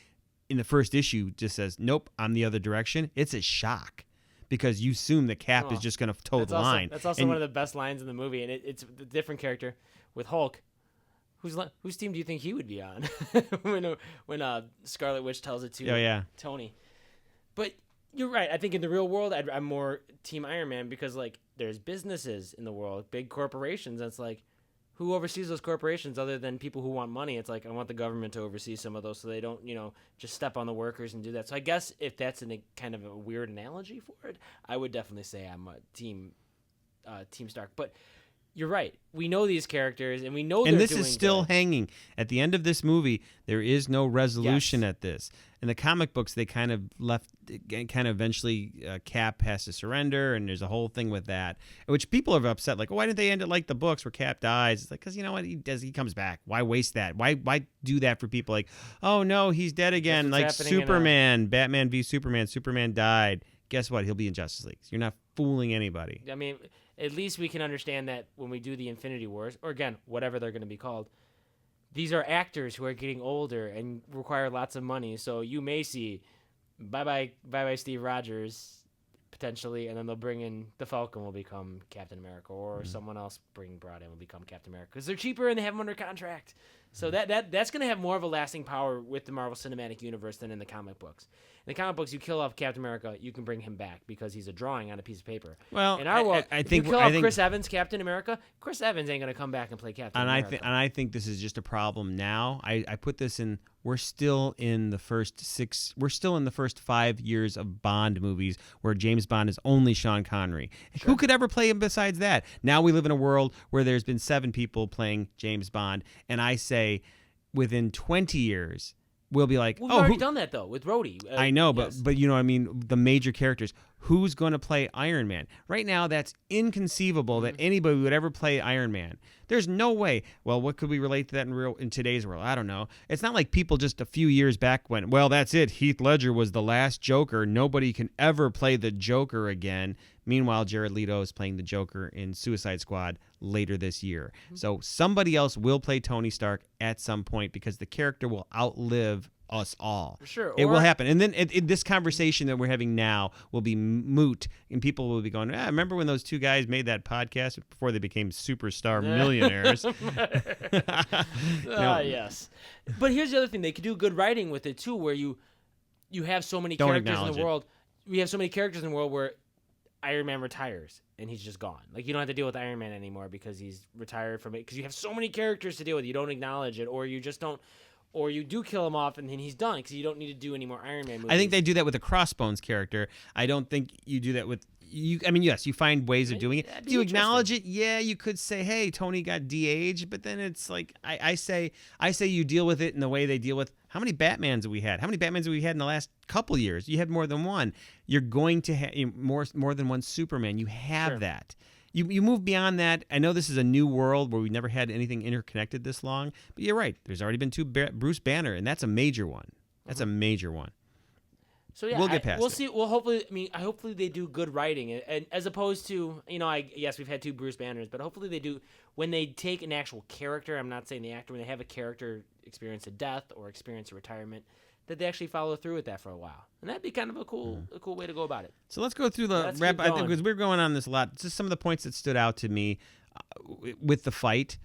in the first issue just says, nope, I'm the other direction, it's a shock because you assume the Cap is just going to toe the line. That's also one of the best lines in the movie, and it's a different character with Hulk. Whose team do you think he would be on when Scarlet Witch tells it to Tony? But you're right. I think in the real world, I'm more Team Iron Man because like there's businesses in the world, big corporations. That's like, who oversees those corporations other than people who want money? It's like I want the government to oversee some of those so they don't, just step on the workers and do that. So I guess if that's a kind of a weird analogy for it, I would definitely say I'm a Team Stark. But you're right. We know these characters, and we know. And this is still hanging at the end of this movie. There is no resolution at this. In the comic books, they kind of eventually Cap has to surrender, and there's a whole thing with that, which people are upset. Like, why didn't they end it like the books where Cap dies? It's like, because you know what he comes back. Why waste that? Why do that for people? Like, oh no, he's dead again. Like Superman, Batman v Superman. Superman died. Guess what? He'll be in Justice League. So you're not fooling anybody. I mean, at least we can understand that when we do the Infinity Wars, or again, whatever they're going to be called, these are actors who are getting older and require lots of money. So you may see, bye-bye Steve Rogers, potentially, and then they'll bring in the Falcon will become Captain America, or someone else brought in will become Captain America because they're cheaper and they have them under contract. So that's going to have more of a lasting power with the Marvel Cinematic Universe than in the comic books. In the comic books, you kill off Captain America, you can bring him back because he's a drawing on a piece of paper. Well, in our world, I if think you kill off Chris Evans, Captain America, Chris Evans ain't going to come back and play Captain America. And I think this is just a problem now. I put this in. We're still in the first 5 years of Bond movies where James Bond is only Sean Connery. Sure. Who could ever play him besides that? Now we live in a world where there's been 7 people playing James Bond, and I say within 20 years we'll be like, we've already done that though with Rhodey. I know, but you know what I mean, the major characters. Who's going to play Iron Man? Right now, that's inconceivable that anybody would ever play Iron Man. There's no way. Well, what could we relate to that in today's world? I don't know. It's not like people just a few years back went, well, that's it. Heath Ledger was the last Joker. Nobody can ever play the Joker again. Meanwhile, Jared Leto is playing the Joker in Suicide Squad later this year. So somebody else will play Tony Stark at some point because the character will outlive us all. For sure. It will happen. And then this conversation that we're having now will be moot, and people will be going, remember when those 2 guys made that podcast before they became superstar millionaires? Yes. But here's the other thing. They could do good writing with it, too, where you have so many characters in the world. We have so many characters in the world where Iron Man retires and he's just gone. Like, you don't have to deal with Iron Man anymore because he's retired from it. Because you have so many characters to deal with. You don't acknowledge it, or you just don't. Or you do kill him off and then he's done because you don't need to do any more Iron Man movies. I think they do that with a Crossbones character. I don't think you do that with you. I mean, yes, you find ways of doing it. Do you acknowledge it? Yeah, you could say, "Hey, Tony got de-aged," but then it's like I say you deal with it in the way they deal with. How many Batmans have we had? How many Batmans have we had in the last couple years? You had more than one. You're going to have more than one Superman. You have that. You move beyond that. I know this is a new world where we've never had anything interconnected this long, but you're right. There's already been 2 Bruce Banner, and that's a major one. That's a major one. So yeah, we'll get past we'll it. See. Well, hopefully they do good writing, and as opposed to yes, we've had 2 Bruce Banners, but hopefully they do when they take an actual character. I'm not saying the actor, when they have a character experience a death or experience a retirement, that they actually follow through with that for a while, and that'd be kind of a cool way to go about it. So let's go through the wrap. I think because we're going on this a lot. Just some of the points that stood out to me with the fight.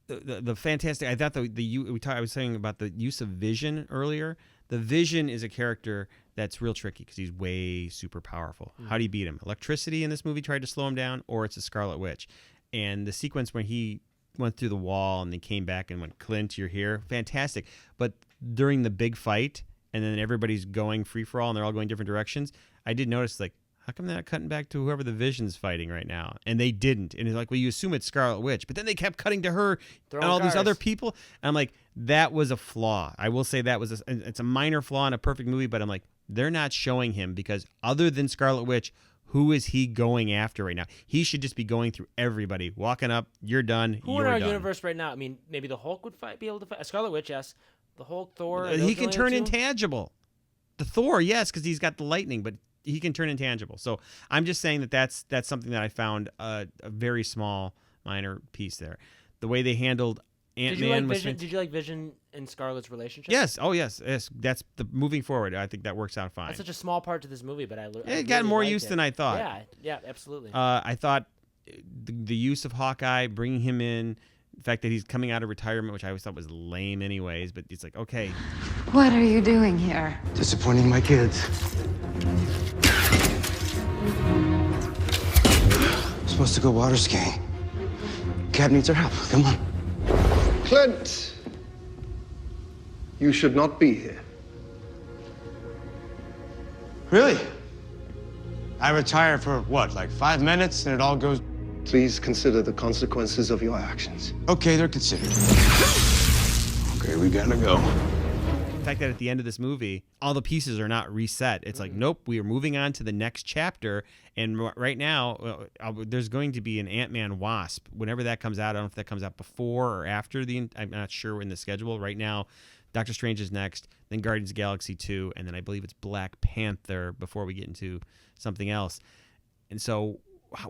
The fantastic. I thought I was saying about the use of Vision earlier. The Vision is a character that's real tricky because he's way super powerful. How do you beat him? Electricity in this movie tried to slow him down, or it's a Scarlet Witch. And the sequence when he went through the wall and they came back and went, Clint, you're here. Fantastic. But during the big fight, and then everybody's going free for all and they're all going different directions, I did notice, like, how come they're not cutting back to whoever the Vision's fighting right now? And they didn't. And it's like, well, you assume it's Scarlet Witch. But then they kept cutting to her and all these other people. And I'm like, that was a flaw. I will say that was it's a minor flaw in a perfect movie, but I'm like, they're not showing him because other than Scarlet Witch, who is he going after right now? He should just be going through everybody, walking up, you're done, Who in our universe right now? I mean, maybe the Hulk would be able to fight. Scarlet Witch, yes. The Hulk, Thor. He can turn intangible. The Thor, yes, because he's got the lightning, but he can turn intangible. So I'm just saying that's something that I found a very small, minor piece there. The way they handled Ant-Man was... Did you like Vision and Scarlet's relationship? Yes. Oh, yes. That's the moving forward. I think that works out fine. That's such a small part to this movie, but I it got more use than I thought. Yeah, absolutely. I thought the use of Hawkeye, bringing him in, the fact that he's coming out of retirement, which I always thought was lame anyways, but it's like, okay. What are you doing here? Disappointing my kids. I'm supposed to go water skiing. Cat needs our help. Come on. Clint, you should not be here. Really? I retire for what, like 5 minutes and it all goes... Please consider the consequences of your actions. Okay, they're considered. Okay, we gotta go. The fact that at the end of this movie, all the pieces are not reset. It's like, nope, we are moving on to the next chapter. And right now, there's going to be an Ant-Man Wasp. Whenever that comes out, I don't know if that comes out before or after I'm not sure in the schedule. Right now, Doctor Strange is next, then Guardians of the Galaxy 2, and then I believe it's Black Panther before we get into something else. And so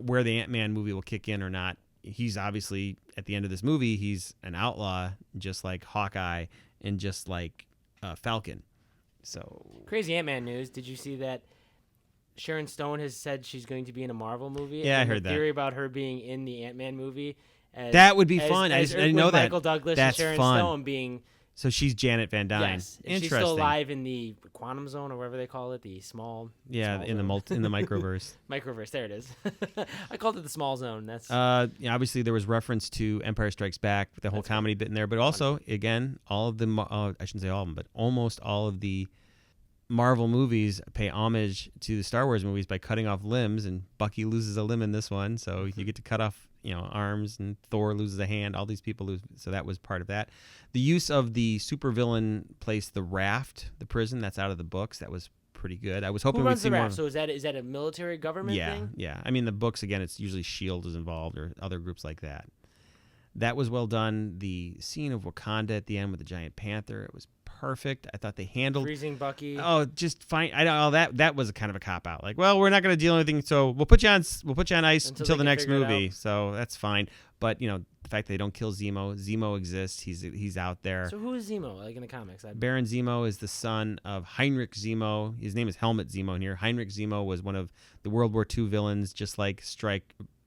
where the Ant-Man movie will kick in or not, he's obviously, at the end of this movie, he's an outlaw, just like Hawkeye and just like Falcon. So crazy Ant-Man news. Did you see that Sharon Stone has said she's going to be in a Marvel movie. Yeah, and I heard that. Theory about her being in the Ant-Man movie. That would be fun. I didn't know that. Michael Douglas That's and Sharon fun. Stone being. So she's Janet Van Dyne. Yes, and Interesting. she's still alive in the quantum zone or whatever they call it, the small. Yeah, small in zone. the microverse. Microverse, there it is. I called it the small zone. That's. Obviously there was reference to Empire Strikes Back, with the whole comedy bit in there, but also again, all of the I shouldn't say all of them, but almost all of the Marvel movies pay homage to the Star Wars movies by cutting off limbs, and Bucky loses a limb in this one, so you get to cut off arms, and Thor loses a hand. All these people lose, so that was part of that. The use of the supervillain place, the Raft, the prison that's out of the books, that was pretty good. I was hoping Who runs we'd see the more. Raft? So is that a military government thing? Yeah. I mean, the books again, it's usually S.H.I.E.L.D. is involved or other groups like that. That was well done. The scene of Wakanda at the end with the giant panther, it was perfect. I thought they handled Freezing Bucky. Oh, just fine. I don't know that was kind of a cop out. Like, well, we're not going to deal with anything, so we'll put you on ice until the next movie. So that's fine. But the fact that they don't kill Zemo exists. He's out there. So who is Zemo, like in the comics? Baron Zemo is the son of Heinrich Zemo. His name is Helmut Zemo in here. Heinrich Zemo was one of the World War II villains, just like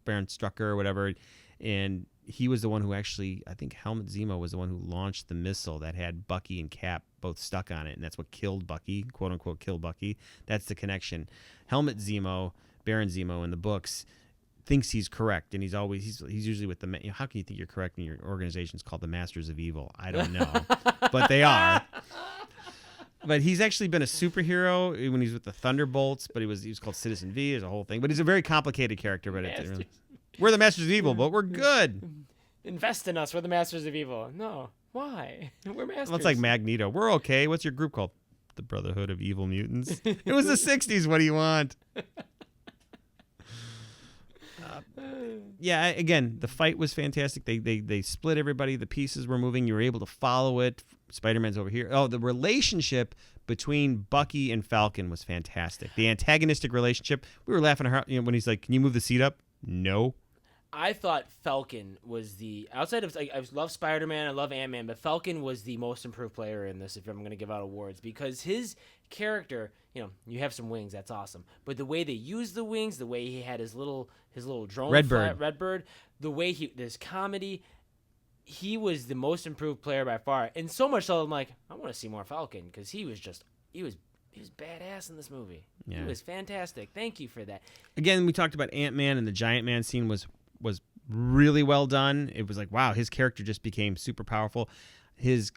Baron Strucker or whatever. And he was the one who actually, I think Helmut Zemo was the one who launched the missile that had Bucky and Cap both stuck on it, and that's what killed Bucky, quote unquote, killed Bucky. That's the connection. Helmut Zemo, Baron Zemo in the books, thinks he's correct, and he's usually with the. How can you think you're correct when your organization's called the Masters of Evil? I don't know, but they are. But he's actually been a superhero when he's with the Thunderbolts, but he was called Citizen V. There's a whole thing, but he's a very complicated character. But we're the Masters of Evil, but we're good. Invest in us. We're the Masters of Evil. No. Why? We're masters. Well, it's like Magneto. We're okay. What's your group called? The Brotherhood of Evil Mutants. It was the 60s. What do you want? Yeah, again, the fight was fantastic. They split everybody. The pieces were moving. You were able to follow it. Spider-Man's over here. Oh, the relationship between Bucky and Falcon was fantastic. The antagonistic relationship. We were laughing when he's like, "Can you move the seat up?" No. I thought Falcon was outside of I love Spider-Man, I love Ant-Man, but Falcon was the most improved player in this. If I'm going to give out awards, because his character, you have some wings, that's awesome, but the way they used the wings, the way he had his little drone, Redbird, the way this comedy, he was the most improved player by far, and so much so I'm like, I want to see more Falcon because he was badass in this movie. Yeah. He was fantastic. Thank you for that. Again, we talked about Ant-Man, and the Giant Man scene was really well done. It was like, wow, his character just became super powerful. His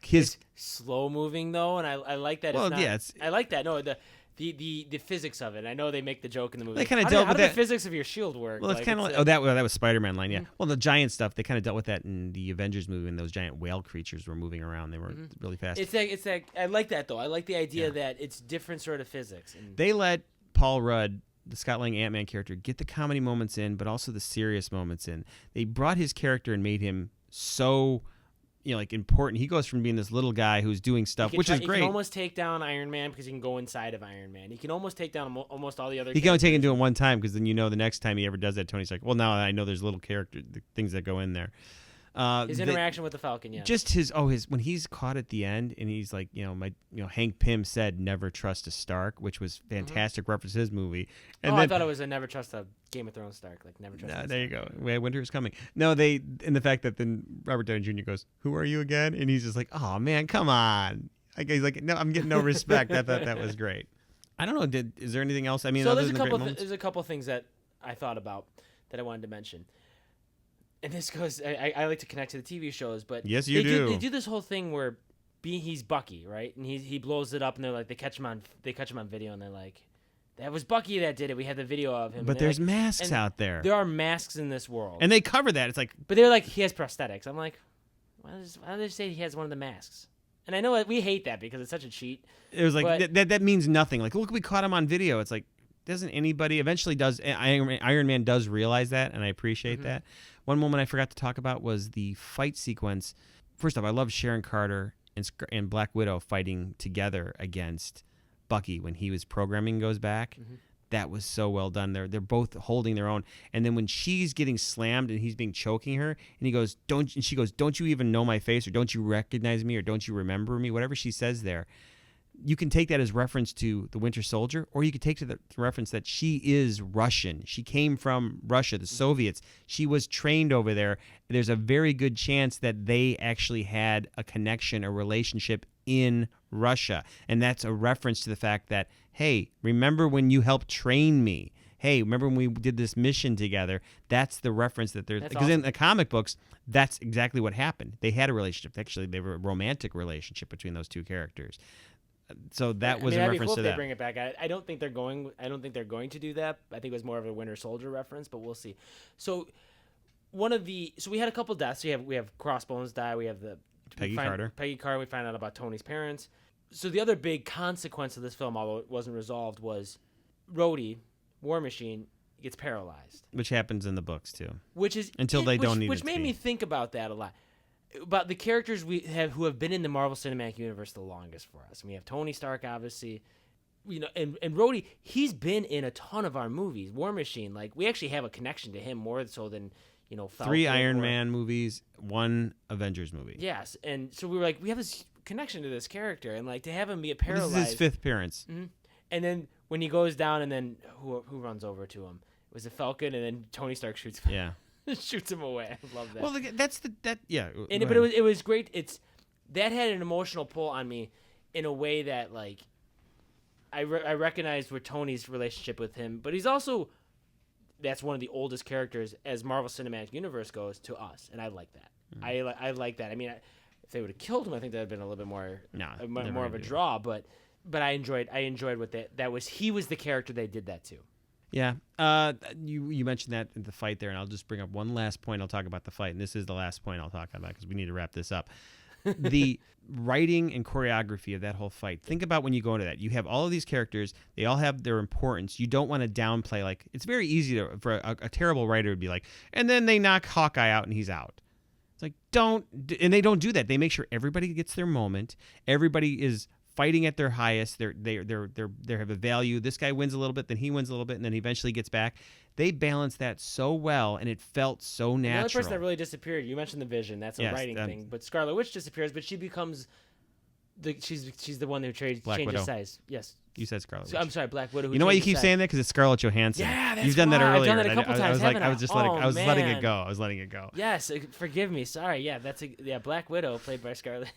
slow moving though, and I like that. Well, I like that. No, the physics of it. I know they make the joke in the movie. They kind of dealt with that. the physics of your shield work. Well, it's kind of like that was Spider-Man line. Yeah. Well, the giant stuff, they kind of dealt with that in the Avengers movie when those giant whale creatures were moving around. They were really fast. It's like I like that though. I like the idea that it's different sort of physics. They let Paul Rudd, the Scott Lang Ant-Man character, get the comedy moments in, but also the serious moments in. They brought his character and made him so, important. He goes from being this little guy who's doing stuff, which is great. He can almost take down Iron Man because he can go inside of Iron Man. He can almost take down almost all the other. He can only take him to him one time because then the next time he ever does that, Tony's like, well, now I know there's little things that go in there. His interaction with the Falcon, yeah. Just his when he's caught at the end and he's like, Hank Pym said never trust a Stark, which was fantastic reference to his movie. And I thought it was a never trust a Game of Thrones Stark, like never trust. There you go. Winter is coming. No, and the fact that then Robert Downey Jr. goes, "Who are you again?" And he's just like, "Oh man, come on." He's like, "No, I'm getting no respect." I thought that was great. I don't know. Is there anything else? I mean, so there's a couple things that I thought about that I wanted to mention. And this goes, I like to connect to the TV shows, but yes, you do. They do this whole thing where he's Bucky, right? And he blows it up, and they're like, they catch him on video, and they're like, that was Bucky that did it. We had the video of him. But there's masks out there. There are masks in this world, and they cover that. It's like, but they're like, he has prosthetics. I'm like, why do they say he has one of the masks? And I know we hate that because it's such a cheat. It was like that means nothing. Like, look, we caught him on video. It's like, doesn't anybody eventually does? Iron Man does realize that, and I appreciate that. One moment I forgot to talk about was the fight sequence. First off, I love Sharon Carter and Black Widow fighting together against Bucky when he was programming goes back. That was so well done. They're both holding their own. And then when she's getting slammed and he's choking her, and he goes, she goes, "Don't you even know my face, or don't you recognize me, or don't you remember me?" Whatever she says there. you can take that as reference to the Winter Soldier, or you could take to the reference that she is Russian. She came from Russia, the Soviets. She was trained over there. There's a very good chance that they actually had a connection, a relationship in Russia. And that's a reference to the fact that, hey, remember when you helped train me? Hey, remember when we did this mission together? That's the reference that there's, because in the comic books, that's exactly what happened. They had a relationship. Actually, they were a romantic relationship between those two characters. So that was a reference cool to if that. They bring it back. I don't think they're going. I don't think they're going to do that. I think it was more of a Winter Soldier reference, but we'll see. So we had a couple deaths. We have Crossbones die. We have Peggy Carter. We find out about Tony's parents. So the other big consequence of this film, although it wasn't resolved, was Rhodey, War Machine, gets paralyzed. Which happens in the books too. Which is until they don't need it. Which made me think about that a lot. About the characters who have been in the Marvel Cinematic Universe the longest for us. And we have Tony Stark, obviously, and Rhodey. He's been in a ton of our movies. War Machine, like we actually have a connection to him more so than Falcon 3 Iron Man movies, 1 Avengers movie. Yes, and so we were like, we have this connection to this character, and like to have him be paralyzed. This is his 5th appearance. Mm-hmm. And then when he goes down, and then who runs over to him? It was a Falcon, and then Tony Stark shoots him. Yeah. Shoots him away. I love that. Well, yeah. But it was great. That had an emotional pull on me in a way that like I recognized with Tony's relationship with him, but he's also that's one of the oldest characters as Marvel Cinematic Universe goes to us, and I like that. Mm-hmm. I like that. I mean, if they would have killed him, I think that would have been a little bit more more of a draw. But I enjoyed what that was. He was the character they did that to. Yeah. You mentioned that in the fight there, and I'll just bring up one last point. I'll talk about the fight, and this is the last point I'll talk about because we need to wrap this up. The writing and choreography of that whole fight. Think about when you go into that. You have all of these characters. They all have their importance. You don't want to downplay. Like, it's very easy for a terrible writer to be like, and then they knock Hawkeye out and he's out. It's like, and they don't do that. They make sure everybody gets their moment. Everybody is fighting at their highest. They have a value. This guy wins a little bit, then he wins a little bit, and then he eventually gets back. They balance that so well, and it felt so natural. The only person that really disappeared, you mentioned the Vision. That's a writing thing. But Scarlet Witch disappears, but she becomes she's the one who changes size. Yes. You said Scarlet Witch. I'm sorry, Black Widow. You know why you keep saying that? Because it's Scarlett Johansson. Yeah, that's You've done that earlier. I've done that a couple times. I was letting it go. I was letting it go. Yes, forgive me. Sorry. Yeah, Black Widow played by Scarlett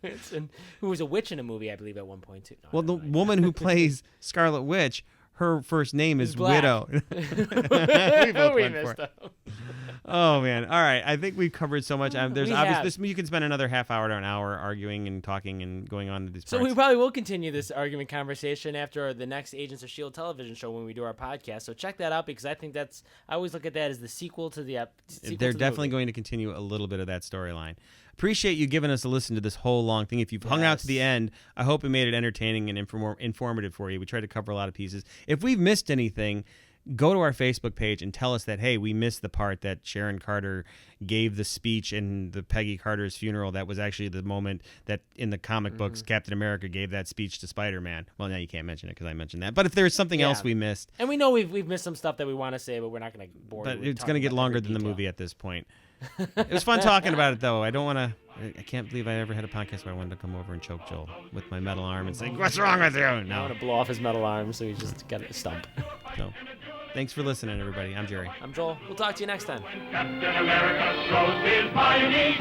Johansson, who was a witch in a movie, I believe, at one point too. No, well, the woman who plays Scarlet Witch, her first name is Widow. We messed up. Oh man! All right, I think we've covered so much. There's obviously you can spend another half hour to an hour arguing and talking and going on to these parts. So we probably will continue this argument conversation after the next Agents of S.H.I.E.L.D. television show when we do our podcast. So check that out because I think I always look at that as the sequel to the. They're definitely going to continue a little bit of that storyline. Appreciate you giving us a listen to this whole long thing. If you've hung out to the end, I hope it made it entertaining and informative for you. We tried to cover a lot of pieces. If we've missed anything, go to our Facebook page and tell us that, hey, we missed the part that Sharon Carter gave the speech in the Peggy Carter's funeral. That was actually the moment that in the comic books, Captain America gave that speech to Spider-Man. Well, now you can't mention it because I mentioned that. But if there's something else we missed. And we know we've missed some stuff that we want to say, but we're not going to bore you. But it's going to get longer than the movie at this point. It was fun talking about it, though. I can't believe I ever had a podcast where I wanted to come over and choke Joel with my metal arm and say, "What's wrong with you?" No. I want to blow off his metal arm, so he just got a stump. So, thanks for listening, everybody. I'm Jerry. I'm Joel. We'll talk to you next time. Captain America throws his mighty